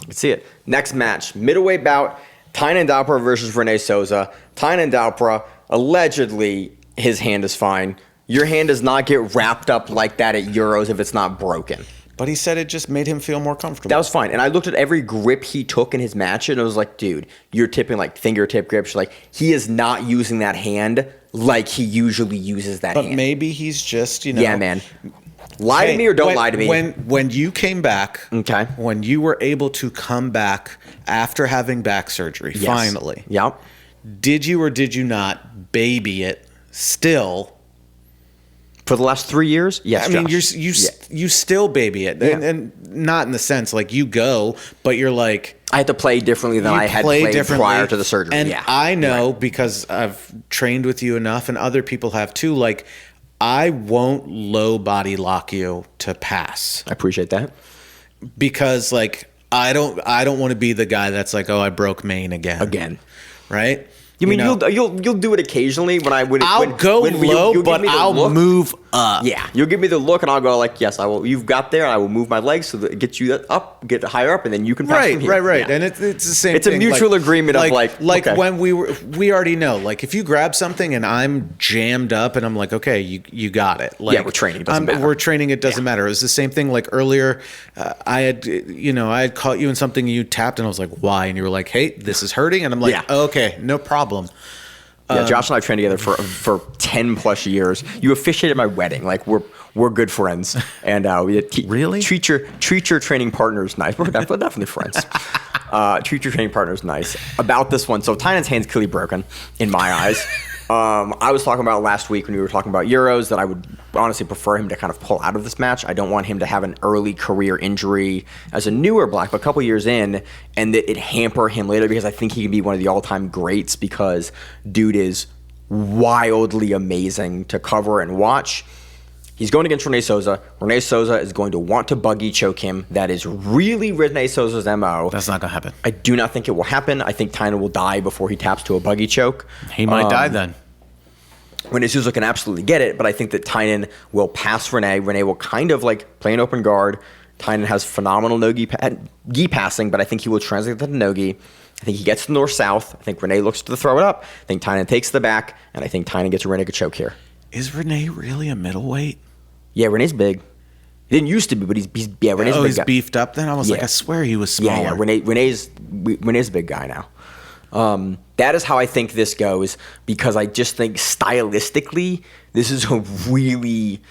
Let's see it. Next match, middleweight bout, Tainan Dalpra versus Rene Souza. Tainan Dalpra, allegedly, his hand is fine. Your hand does not get wrapped up like that at Euros if it's not broken. But he said it just made him feel more comfortable. That was fine. And I looked at every grip he took in his match, and I was like, dude, you're tipping fingertip grips. He is not using that hand like he usually uses that hand. But maybe he's just, Yeah, man. Lie to me or don't lie to me. When you came back, Okay. when you were able to come back after having back surgery, Yes. finally, Yep. did you or did you not baby it still? For the last 3 years? Yes, I mean, Josh. you still baby it, and not in the sense like you go, but you're like I had to play differently than I had played prior to the surgery. And yeah. I know because I've trained with you enough, and other people have too. Like, I won't low body lock you to pass I appreciate that. because like I don't want to be the guy that's like, oh, I broke Maine again, right? You mean know? you'll do it occasionally when I would. I'll go low, but I'll move up. Yeah, you'll give me the look, and I'll go like, yes, I will. You've got there, and I will move my legs so that it gets you up, get higher up, and then you can pass from here. Right. Yeah. And it's the same. It's a mutual agreement of like okay. when we already know. Like if you grab something and I'm jammed up, and I'm like, okay, you got it. Like, Yeah, we're training. It doesn't matter. We're training. It doesn't matter. It was the same thing. Like earlier, I had caught you in something, and you tapped, and I was like, why? And you were like, hey, this is hurting, and I'm like, Yeah. okay, no problem. Yeah, Josh and I have trained together for 10 plus years. You officiated my wedding. Like we're good friends, and we Really? treat your training partners nice. We're definitely friends. Treat your training partners nice. About this one, so Tynan's hand's clearly broken in my eyes. I was talking about last week when we were talking about Euros that I would honestly prefer him to kind of pull out of this match. I don't want him to have an early career injury as a newer black, but a couple years in, and that it hamper him later because I think he can be one of the all-time greats because dude is wildly amazing to cover and watch. He's going against Rene Souza. Rene Souza is going to want to buggy choke him. That is really Rene Souza's MO. That's not gonna happen. I do not think it will happen. I think Tynan will die before he taps to a buggy choke. He might die then. Rene Souza can absolutely get it, but I think that Tynan will pass Rene. Rene will kind of like play an open guard. Tynan has phenomenal gi passing, but I think he will translate that to no-gi. I think he gets to north-south. I think Rene looks to throw it up. I think Tynan takes the back, and I think Tynan gets a Rene choke here. Is Rene really a middleweight? Yeah, Rene's big. He didn't used to be, but he's Rene's a big he's guy. beefed up then? I was like, Yeah. I swear he was smaller. Yeah, Rene's a big guy now. That is how I think this goes because I just think stylistically this is a really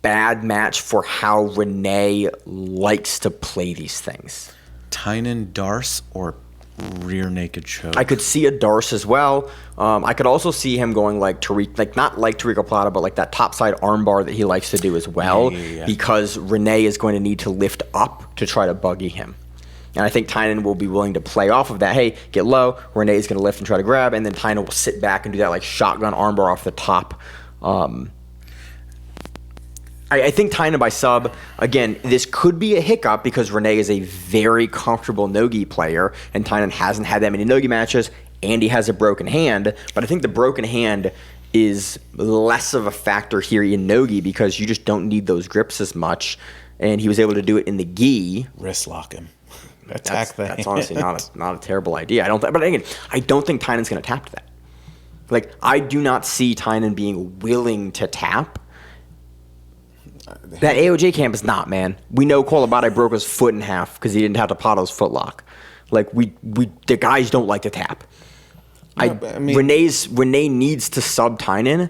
bad match for how Rene likes to play these things. Tynan Darce or rear naked choke? I could see a Darce as well. I could also see him going like Tariq, like not like Tariq Plata, but like that topside armbar that he likes to do as well, because Rene is going to need to lift up to try to buggy him. And I think Tynan will be willing to play off of that. Hey, get low. Rene is going to lift and try to grab, and then Tynan will sit back and do that like shotgun armbar off the top. I think Tynan by sub, again, this could be a hiccup because Rene is a very comfortable no-gi player, and Tynan hasn't had that many no-gi matches, and he has a broken hand. But I think the broken hand is less of a factor here in no-gi because you just don't need those grips as much, and he was able to do it in the gi. Wrist lock him. That's honestly not a terrible idea. But again, I don't think Tynan's going to tap to that. Like, I do not see Tynan being willing to tap. That AOJ camp is not, man. We know Kolabate broke his foot in half because he didn't have the Patos footlock. Like, the guys don't like to tap. Rene needs to sub Tynan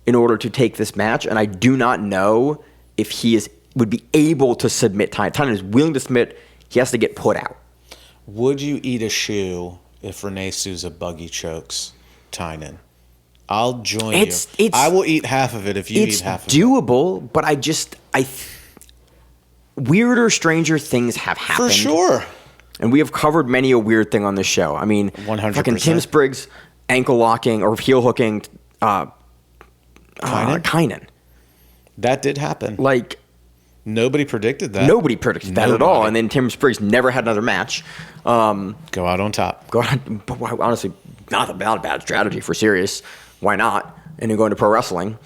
in order to take this match, and I do not know if he would be able to submit Tynan. Tynan is willing to submit. He has to get put out. Would you eat a shoe if Rene Souza buggy chokes Tynan? I'll join you. I will eat half of it if you eat half of it. It's doable, but weirder, stranger things have happened. For sure. And we have covered many a weird thing on this show. I mean, 100%. fucking Tim Spriggs ankle locking or heel hooking Kynan. That did happen. Like, nobody predicted that. Nobody predicted that at all. And then Tim Spriggs never had another match. Go out on top. Honestly, not a bad strategy for serious. Why not? And then going to pro wrestling.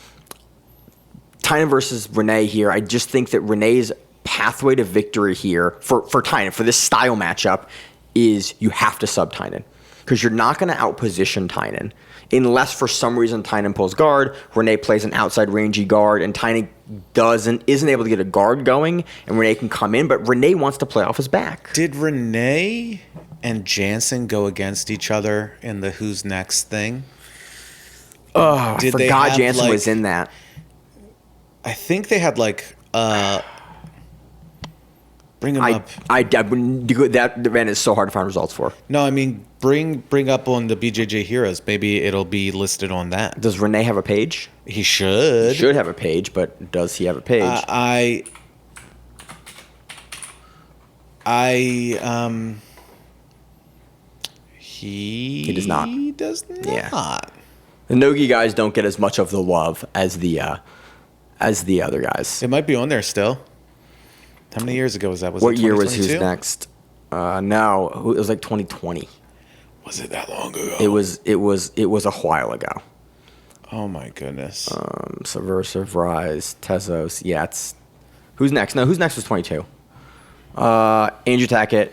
Tynan versus Rene here. I just think that Rene's pathway to victory here for Tynan, for this style matchup, is you have to sub Tynan. Because you're not going to outposition Tynan. Unless for some reason Tynan pulls guard, Rene plays an outside rangy guard, and Tynan isn't able to get a guard going, and Rene can come in, but Rene wants to play off his back. Did Rene and Jansen go against each other in the Who's Next thing? Oh, I forgot Jansen was in that. I think they had like bring him up. That event is so hard to find results for. No, I mean bring up on the BJJ Heroes. Maybe it'll be listed on that. Does Renee have a page? He should. He should have a page, but does he have a page? He does not. He does not. Yeah. The Nogi guys don't get as much of the love as the other guys. It might be on there still. How many years ago was that? What year was Who's Next? No, it was like 2020. Was it that long ago? It was a while ago. Oh my goodness. Subversive, Rise, Tezos. Yeah, it's Who's Next? No, Who's Next was 22. Andrew Tackett.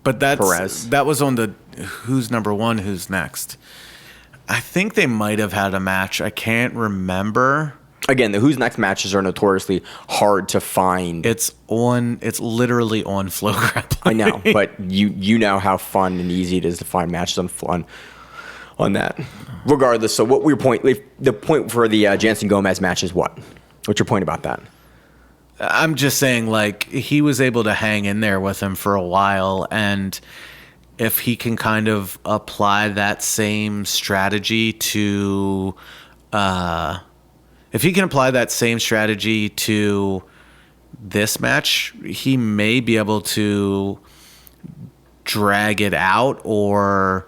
But Perez. That was on the Who's Number One, Who's Next. I think they might have had a match. I can't remember. Again, the Who's Next matches are notoriously hard to find. It's literally on Flow Grappling. I know, but you know how fun and easy it is to find matches on that. Regardless, so what your point? The point for the Jansen Gomez match is what? What's your point about that? I'm just saying, like, he was able to hang in there with him for a while, and if he can kind of apply that same strategy to this match, he may be able to drag it out or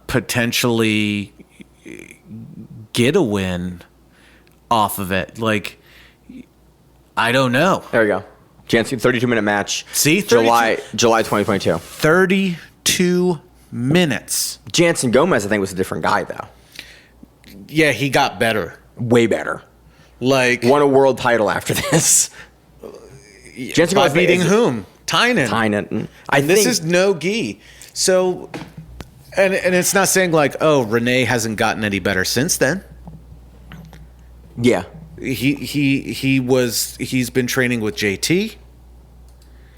potentially get a win off of it. Like, I don't know. There you go. Jansen, 32-minute match. See? July 2022. 32 minutes. Jansen Gomez, I think, was a different guy, though. Yeah, he got better. Way better. Like, won a world title after this. Jansen by Gomez beating whom? Tynan. Tynan. This is no gi. So, and it's not saying like, oh, Renee hasn't gotten any better since then. Yeah. He's been training with JT.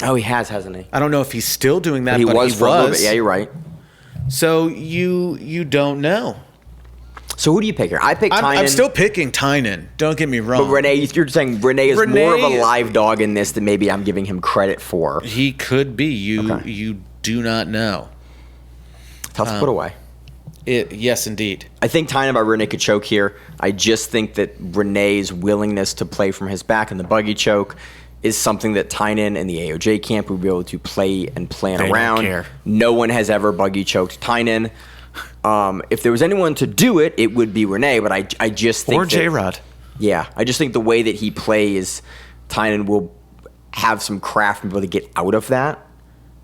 Oh, he has, hasn't he? I don't know if he's still doing that, but he was for a little bit. Yeah, you're right. So you don't know. So who do you pick here? I pick Tynan. I'm still picking Tynan. Don't get me wrong. But Renee, you're saying Renee is more of a live dog in this than maybe I'm giving him credit for. He could be. You do not know. Tough to put away. Yes, indeed. I think Tynan by Renee could choke here. I just think that Renee's willingness to play from his back in the buggy choke is something that Tynan and the AOJ camp will be able to play and plan around. Don't care. No one has ever buggy choked Tynan. If there was anyone to do it, it would be Renee, but I just think or J-Rod. Yeah, I just think the way that he plays, Tynan will have some craft and be able to get out of that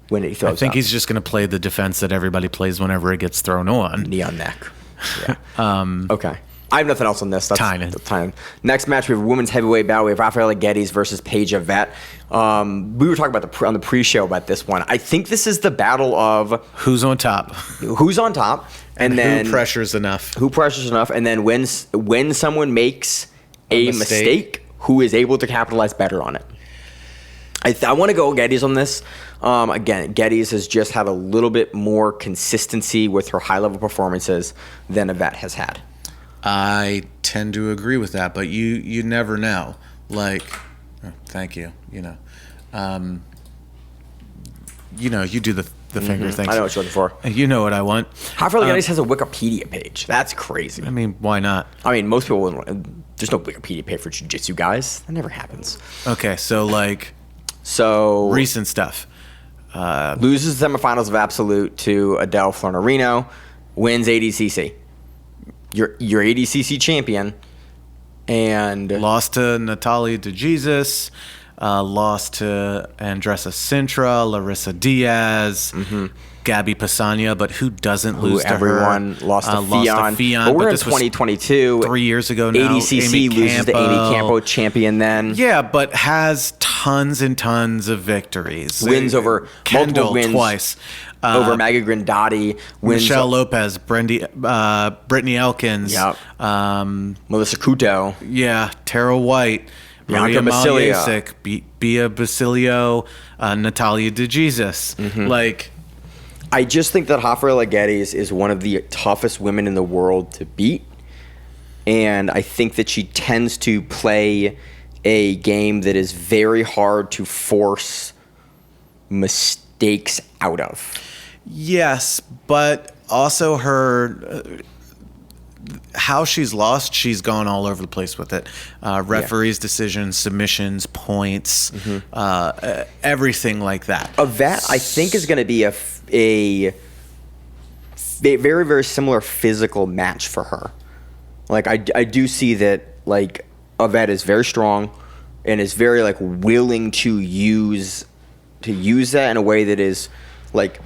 when he throws I think up. he's just going to play the defense that everybody plays whenever it gets thrown on. Knee on neck. Yeah. Okay. I have nothing else on this. That's Tynan. Next match, we have a women's heavyweight bout. We have Rafaela Geddes versus Paige Yvette. We were talking about on the pre-show about this one. I think this is the battle of who's on top. Who's on top, and then who pressures enough. And then when someone makes a mistake, who is able to capitalize better on it. I want to go Geddes on this. Again, Geddes has just had a little bit more consistency with her high-level performances than Yvette has had. I tend to agree with that, but you never know. Like, thank you. You do the finger things. I know what you're looking for. You know what I want. Rafaela Geddes has a Wikipedia page. That's crazy. I mean, why not? I mean, most people wouldn't. There's no Wikipedia page for jiu-jitsu guys. That never happens. Okay, so recent stuff. Loses the semifinals of Absolute to Adele Flornerino, wins ADCC. Your ADCC champion, and lost to Natalia DeJesus, lost to Andressa Sintra, Larissa Diaz, Gabby Pisania, but who doesn't lose to her? Everyone lost to Fionn. But we're in 2022. 3 years ago now. ADCC loses to Amy Campo, champion then. Yeah, but has tons and tons of victories. Wins over Kendall multiple wins twice. Over Maggie Grandotti. Michelle Lopez, Brittany Elkins. Yep. Melissa Couto. Yeah, Tara White. Maria Malyasik, Bia Basilio, Natalia DeJesus. I just think that Rafaela Geddes is one of the toughest women in the world to beat. and I think that she tends to play a game that is very hard to force mistakes out of. Yes, but also how she's lost, she's gone all over the place with it. Referees' decisions, submissions, points, everything like that. That, I think, is going to be a very, very similar physical match for her. Like, I do see that, like, Yvette is very strong and is very, like, willing to use that in a way that is, like,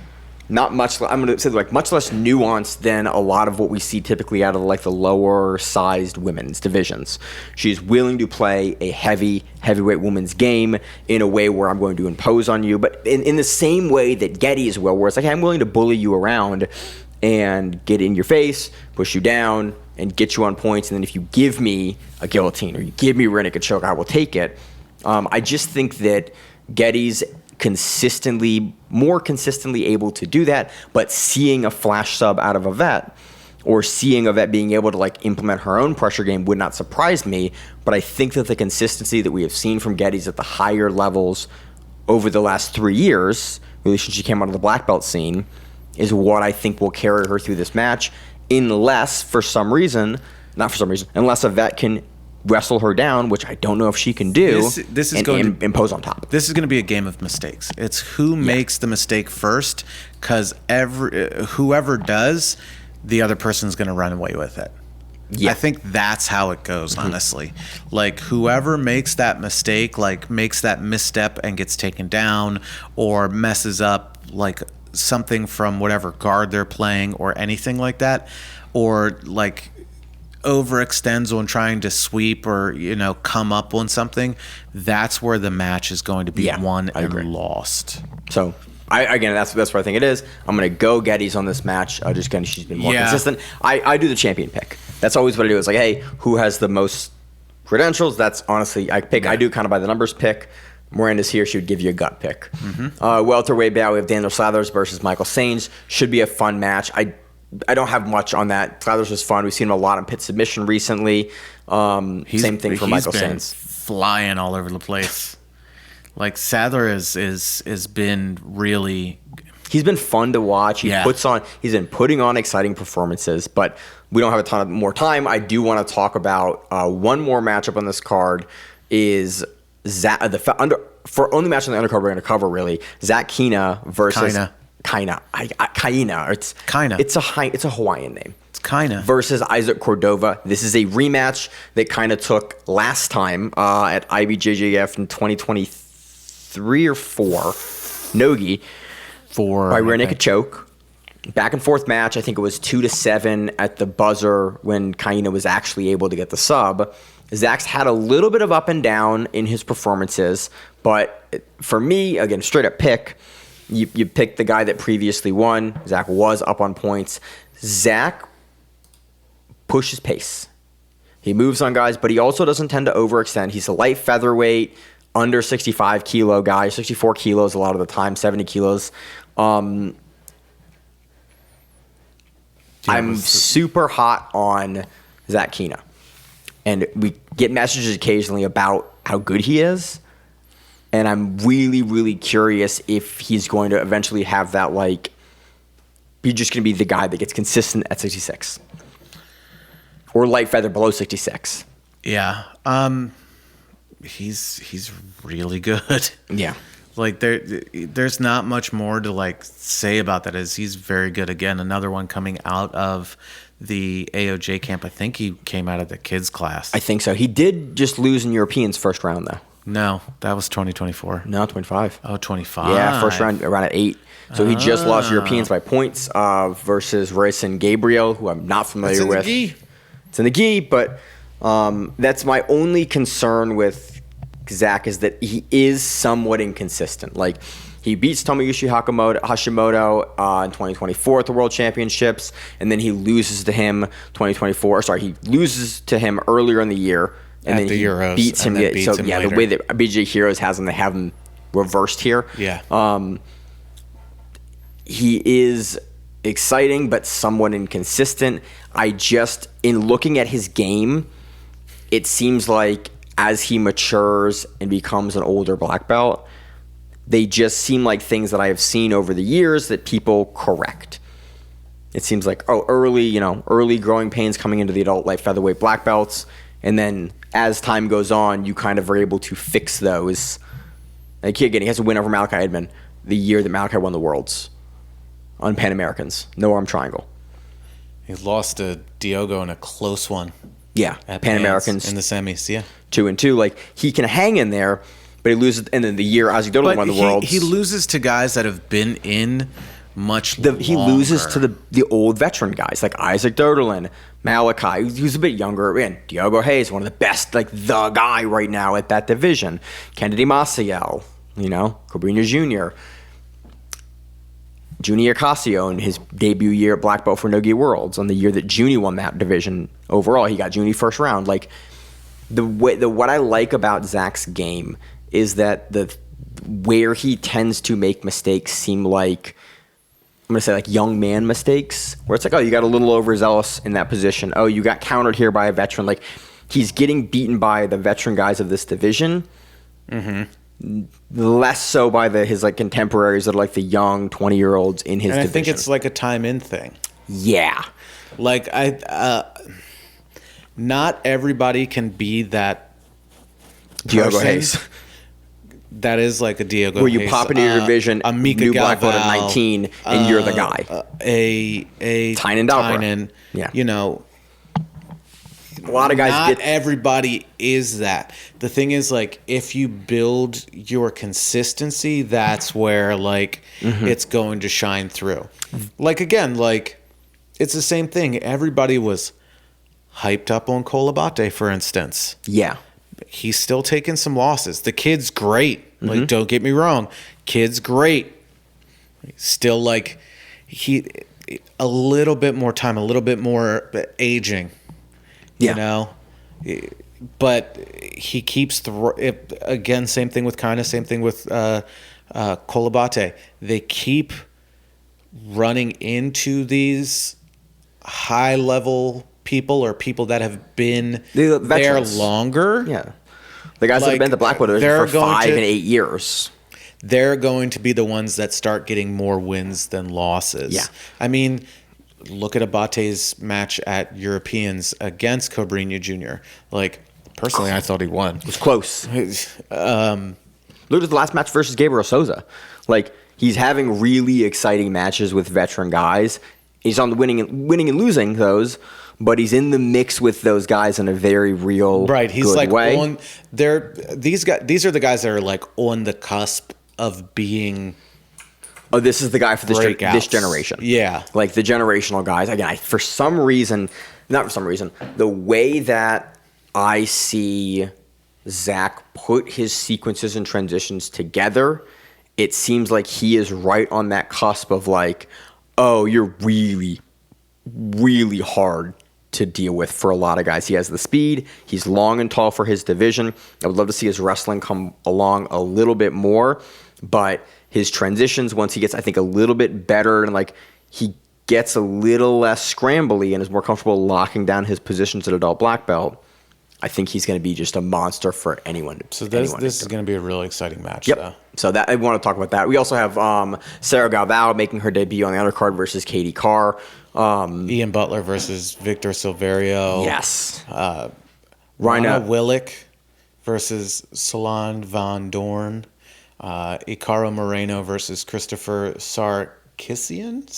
not much, I'm going to say, like, much less nuanced than a lot of what we see typically out of, like, the lower-sized women's divisions. She's willing to play a heavyweight women's game in a way where I'm going to impose on you, but in the same way that Getty is where it's like, hey, I'm willing to bully you around and get in your face, push you down, and get you on points, and then if you give me a guillotine or you give me a rear naked choke, I will take it. I just think that Getty's more consistently able to do that, but seeing a flash sub out of Yvette or seeing Yvette being able to, like, implement her own pressure game would not surprise me, but I think that the consistency that we have seen from Getty's at the higher levels over the last 3 years, really since she came out of the black belt scene, is what I think will carry her through this match, unless Yvette can wrestle her down, which I don't know if she can do, this is going to impose on top. This is going to be a game of mistakes. It's who makes the mistake first, because whoever does, the other person's going to run away with it. Yeah. I think that's how it goes, honestly. Like, whoever makes that mistake, like, makes that misstep and gets taken down or messes up, like, something from whatever guard they're playing or anything like that, or, like, overextends on trying to sweep or, come up on something, that's where the match is going to be won and lost. So, that's where I think it is. I'm going to go Getty's on this match. Just because she's been more consistent. I do the champion pick. That's always what I do. It's like, hey, who has the most credentials? That's honestly, I do kind of by the numbers pick. Miranda's here. She would give you a gut pick. Welterweight bout, we have Daniel Slathers versus Michael Sains. Should be a fun match. I don't have much on that. Slathers was fun. We've seen him a lot in pit submission recently. Same thing for Michael Sains. Flying all over the place. Like, Sadler is been really. He's been fun to watch. He's been putting on exciting performances, but we don't have a ton of more time. I do want to talk about one more matchup on this card. Is for only match on the undercard we're going to cover, really, Zach Kina versus Kaina. It's a Hawaiian name. It's Kaina versus Isaac Cordova. This is a rematch that Kaina took last time at IBJJF in 2023 or 4. Nogi by rear naked choke. Back and forth match. I think it was 2-7 at the buzzer when Kaina was actually able to get the sub. Zach's had a little bit of up and down in his performances, but for me, again, straight up pick. You pick the guy that previously won. Zach was up on points. Zach pushes pace. He moves on guys, but he also doesn't tend to overextend. He's a light featherweight, under 65 kilo guy, 64 kilos a lot of the time, 70 kilos. I'm super hot on Zach Kina. And we get messages occasionally about how good he is. And I'm really, really curious if he's going to eventually have that, like, be just going to be the guy that gets consistent at 66. Or light feather below 66. Yeah. He's really good. Yeah. Like, there's not much more to, like, say about that. He's very good. Again, another one coming out of the AOJ camp. I think he came out of the kids class. I think so. He did just lose in Europeans first round, though. No, that was 2024. No, 25. Oh, 25. Yeah, first round around at 8. So he just lost Europeans by points versus Rayson Gabriel, who I'm not familiar with. It's in the gi, but that's my only concern with Zach is that he is somewhat inconsistent. Like, he beats Tomoyoshi Hashimoto in 2024 at the World Championships, and then he loses to him he loses to him earlier in the year. And then he Euros, beats him. The way that BJ Heroes has him, they have him reversed here. Yeah. exciting, but somewhat inconsistent. In looking at his game, it seems like as he matures and becomes an older black belt, they just seem like things that I have seen over the years that people correct. It seems like, early growing pains coming into the adult light featherweight black belts, and then as time goes on, you kind of are able to fix those. Like, again, he has a win over Malachi Edmond the year that Malachi won the Worlds on Pan Americans, no arm triangle. He lost to Diego in a close one. Yeah, at Pan Pans Americans in the semis. Yeah, 2-2. Like, he can hang in there, but he loses. And then the year Ozzy Dodo won the Worlds, he loses to guys that have been in much longer. He loses to the old veteran guys like Isaac Doderlin, Malachi, who's a bit younger, and Diogo Hayes, one of the best, like the guy right now at that division. Kennedy Maciel, Cobrinha Junior. Junie Ocasio in his debut year at Black Belt for Nogi Worlds, on the year that Junie won that division overall. He got Junie first round. Like, what I like about Zach's game is that where he tends to make mistakes seem like, I'm going to say, like young man mistakes, where it's like, oh, you got a little overzealous in that position. Oh, you got countered here by a veteran. Like, he's getting beaten by the veteran guys of this division. Less so by his like contemporaries that are like the young 20-year-olds in his division. I think it's like a time in thing. Yeah. Like, not everybody can be that Diogo person. Hayes. That is like a Diego Where you Hayes, pop into your division, a Mika new black belt at Galval, 19, and you're the guy. A Tynan Dalbra. Tynan, Yeah. A lot of guys not everybody is that. The thing is, like, if you build your consistency, that's where, like, it's going to shine through. Like, again, like, it's the same thing. Everybody was hyped up on Kolabate, for instance. Yeah. He's still taking some losses. The kid's great. Like, don't get me wrong. Kid's great. Still, like, a little bit more time, a little bit more aging. Yeah. But he keeps again. Same thing with Kina. Same thing with Kolabate. They keep running into these high level people or people that have been there longer. Yeah, the guys that have been the Black Belt division for 5 and 8 years. They're going to be the ones that start getting more wins than losses. Yeah, I mean, look at Abate's match at Europeans against Cobrinha Junior. Like, personally, I thought he won. It was close. Look at the last match versus Gabriel Souza. Like, he's having really exciting matches with veteran guys. He's on the winning and losing those, but he's in the mix with those guys in a very real, He's good like way. These are the guys that are like on the cusp of being. Oh, this is the guy for this generation. Yeah. Like the generational guys. Again, the way that I see Zach put his sequences and transitions together, it seems like he is right on that cusp of like, oh, you're really, really hard to deal with for a lot of guys. He has the speed. He's long and tall for his division. I would love to see his wrestling come along a little bit more, but his transitions, once he gets, I think, a little bit better and like he gets a little less scrambly and is more comfortable locking down his positions at adult black belt, I think he's going to be just a monster for anyone. So this is going to be a really exciting match. Yep. Though. So that I want to talk about that. We also have Sarah Galvao making her debut on the undercard versus Katie Carr. Ian Butler versus Victor Silverio. Yes. Rana Willick versus Solange Von Dorn. Icaro Moreno versus Christopher Sarkassian.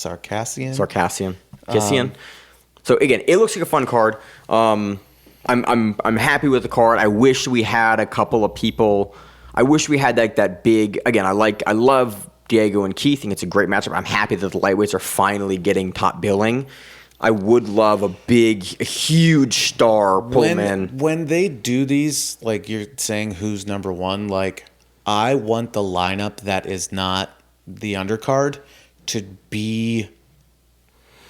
So again, it looks like a fun card. I'm happy with the card. I wish we had a couple of people. I wish we had like that big. Again, I love Diego and Keith. I think it's a great matchup. I'm happy that the lightweights are finally getting top billing. I would love a huge star Pullman. When they do these, like you're saying, who's number one? Like, I want the lineup that is not the undercard to be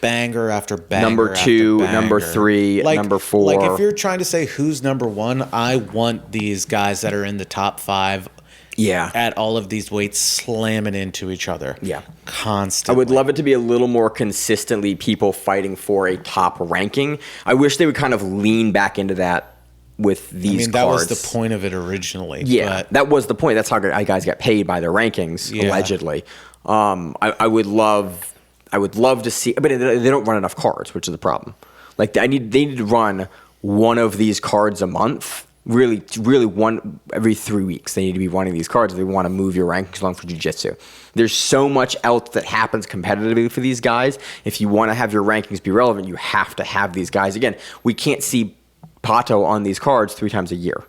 banger after banger. Number 2, after number banger. 3, number 4. Like, if you're trying to say who's number one, I want these guys that are in the top 5 Yeah. at all of these weights slamming into each other. Yeah. Constantly. I would love it to be a little more consistently people fighting for a top ranking. I wish they would kind of lean back into that with these that cards. was the point of it originally. Yeah, but that was the point. That's how guys get paid by their rankings, Yeah. allegedly. I would love to see, but they don't run enough cards, which is the problem. Like they need to run one of these cards a month. Really one every 3 weeks. They need to be running these cards if they want to move your rankings along for jiu-jitsu. There's so much else that happens competitively for these guys. If you want to have your rankings be relevant, you have to have these guys. Again, we can't see Pato on these cards 3 times a year.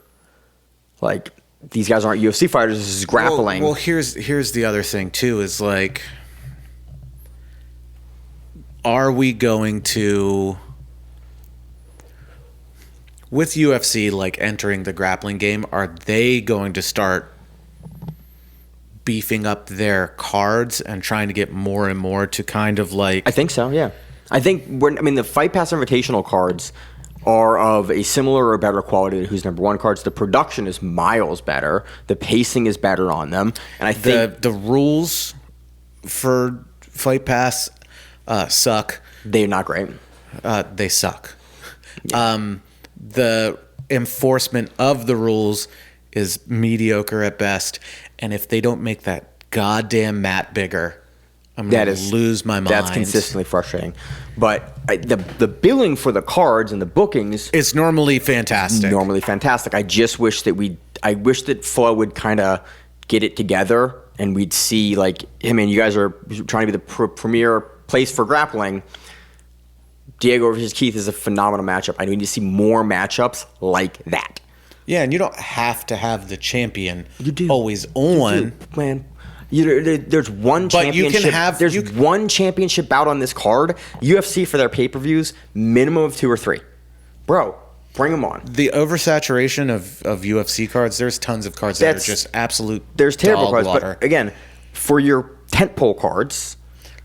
Like, these guys aren't UFC fighters. This is grappling. Well, here's the other thing too. Is like, are we going to, with UFC like entering the grappling game, are they going to start beefing up their cards and trying to get more and more to kind of like? I think so. Yeah, I think the Fight Pass Invitational cards are of a similar or better quality to Who's Number One cards. The production is miles better. The pacing is better on them, and I think the rules for Fight Pass suck. they're not great. They suck. The enforcement of the rules is mediocre at best, and if they don't make that goddamn mat bigger, I'm going to lose my mind. That's consistently frustrating. But the billing for the cards and the bookings is normally fantastic. I just wish that Flow would kind of get it together, and we'd see, like, I mean, you guys are trying to be the premier place for grappling. Diego versus Keith is a phenomenal matchup. I need to see more matchups like that. Yeah, and you don't have to have the champion do. always on. Man. There's one championship. One championship bout on this card. UFC for their pay-per-views, minimum of 2 or 3. Bro, bring them on. The oversaturation of UFC cards. There's tons of cards that are just absolute. There's terrible dog cards, water. but again, for your tentpole cards.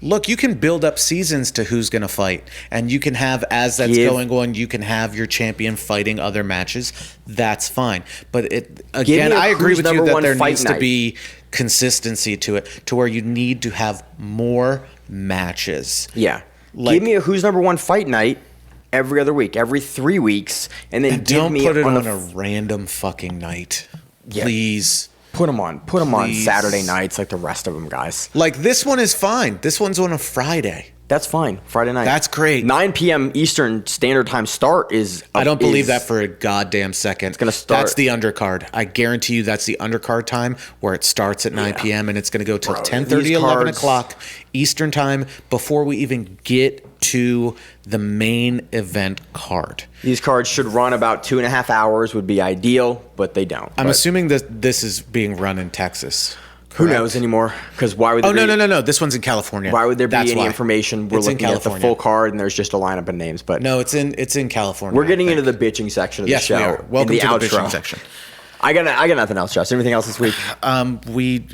Look, you can build up seasons to who's going to fight, and you can have, as that's going on, you can have your champion fighting other matches. That's fine. But I agree with you that there needs to be consistency to it, to where you need to have more matches. Yeah. Give me a Who's Number One fight night every other week, every 3 weeks, and then don't put it on a random fucking night. Yeah. Please. Put them on Saturday nights like the rest of them, guys. Like, this one is fine. This one's on a Friday. That's fine. Friday night. That's great. 9 p.m. Eastern Standard Time start is... I don't believe that for a goddamn second. It's going to start... That's the undercard. I guarantee you that's the undercard time, where it starts at 9 p.m. and it's going to go till 10:30, 11 o'clock Eastern Time before we even get to the main event card. These cards should run about 2.5 hours would be ideal, but they don't. I'm assuming that this is being run in Texas. Who knows anymore? Because why would there be... No. This one's in California. Why would there be any information? We're looking at the full card, and there's just a lineup of names. But no, it's in California. We're getting into the bitching section of the show. Yes, we are. Welcome to the bitching section. I got nothing else, Josh. Anything else this week? We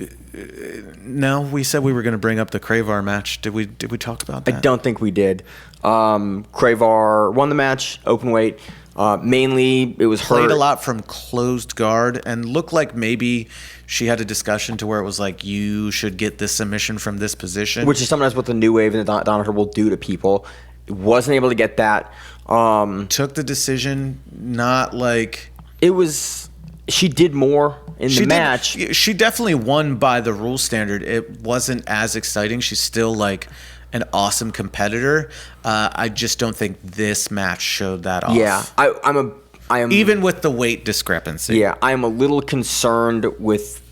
said we were going to bring up the Cravar match. Did we talk about that? I don't think we did. Cravar won the match, open weight. Mainly, it was played her. a lot from closed guard and looked like maybe she had a discussion to where it was like, you should get this submission from this position. Which is sometimes what the new wave and the Donaher will do to people. Wasn't able to get that. Took the decision, not like... It was... She did more in the match. She definitely won by the rule standard. It wasn't as exciting. She's still like an awesome competitor. I just don't think this match showed that off. Yeah, I am even with the weight discrepancy. Yeah, I am a little concerned with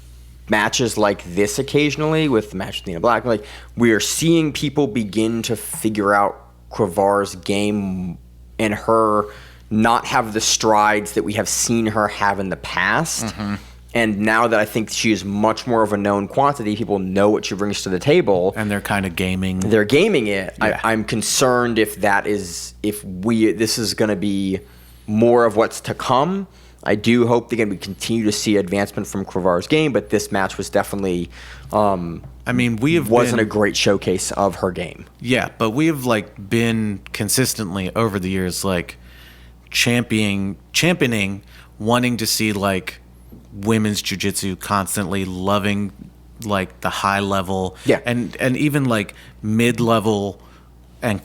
matches like this occasionally. With the match with Nina Black, like we are seeing people begin to figure out Cravar's game and her not have the strides that we have seen her have in the past. Mm-hmm. And now that I think she is much more of a known quantity, people know what she brings to the table. And they're kind of gaming. They're gaming it. Yeah. I'm concerned if this is going to be more of what's to come. I do hope we continue to see advancement from Cravar's game, but this match was definitely wasn't a great showcase of her game. Yeah, but we have been consistently over the years championing wanting to see women's jiu-jitsu constantly loving like the high level Yeah. and even like mid-level and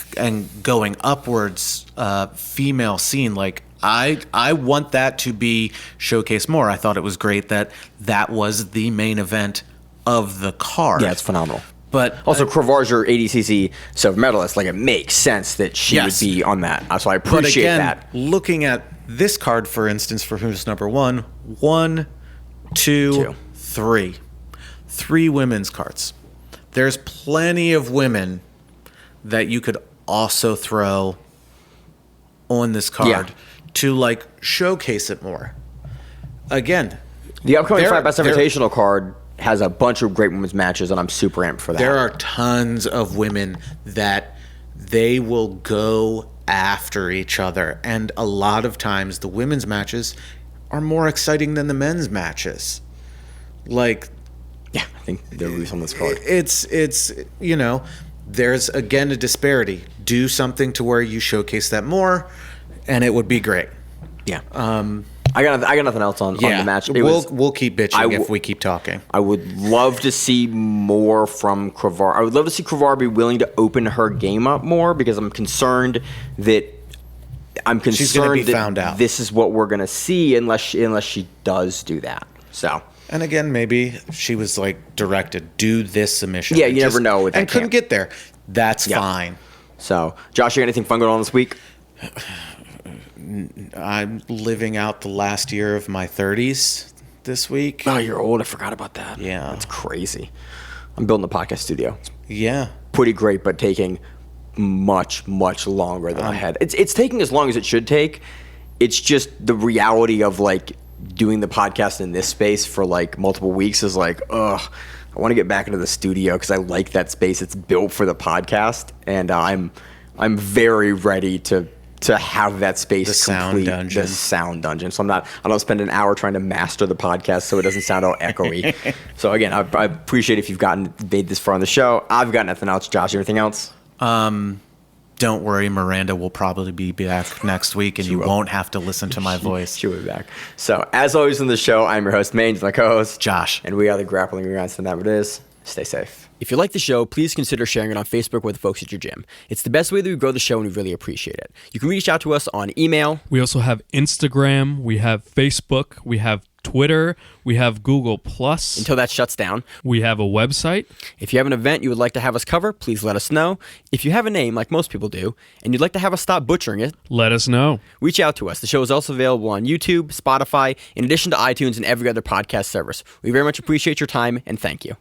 going upwards female scene. Like I want that to be showcased more. I thought it was great that was the main event of the card. Yeah, it's phenomenal. But Also, Krikorian's your ADCC silver medalist. Like, it makes sense that she Yes. would be on that. So I But appreciate again, that. looking at this card, for instance, for who's number one, 1, 2, Two. 3. 3 women's cards. There's plenty of women that you could also throw on this card to like showcase it more. Again, The upcoming there- Fight Best there- Invitational card has a bunch of great women's matches, and I'm super amped for that. there are tons of women that they will go after each other. And a lot of times the women's matches are more exciting than the men's matches. Like, Yeah, I think they're loose on this card. it's there's again a disparity. Do something to where you showcase that more, and it would be great. Yeah. I got nothing else on the match. We'll keep bitching I if we keep talking. I would love to see more from Krikorian. I would love to see Krikorian be willing to open her game up more, because I'm concerned that She's gonna be found out. this is what we're gonna see unless she does do that. So And again, maybe she was like directed, do this submission. Yeah, and you never know with and that couldn't camp. get there. That's Yeah. fine. So Josh, you got anything fun going on this week? I'm living out the last year of my 30s this week. Oh, you're old. I forgot about that. Yeah. That's crazy. I'm building a podcast studio. It's Yeah. pretty great, but taking much longer than I had. It's taking as long as it should take. It's just the reality of like doing the podcast in this space for like multiple weeks is like, ugh. I want to get back into the studio because I like that space. It's built for the podcast, and I'm very ready to have that space The sound complete. dungeon. The sound dungeon. So I don't spend an hour trying to master the podcast so it doesn't sound all echoey. So again, I appreciate if you've made this far on the show. I've got nothing else. Josh, anything else? Don't worry, Miranda will probably be back next week, and you won't have to listen to my voice. She'll be back. So as always on the show, I'm your host, Maine, my co-host, Josh. and we are the Grappling Reruns, and that what it is. Stay safe. If you like the show, please consider sharing it on Facebook with the folks at your gym. It's the best way that we grow the show, and we really appreciate it. You can reach out to us on email. We also have Instagram, we have Facebook, we have Twitter, we have Google+. Until that shuts down. We have a website. If you have an event you would like to have us cover, please let us know. If you have a name, like most people do, and you'd like to have us stop butchering it, Let us know. reach out to us. The show is also available on YouTube, Spotify, in addition to iTunes and every other podcast service. We very much appreciate your time, and thank you.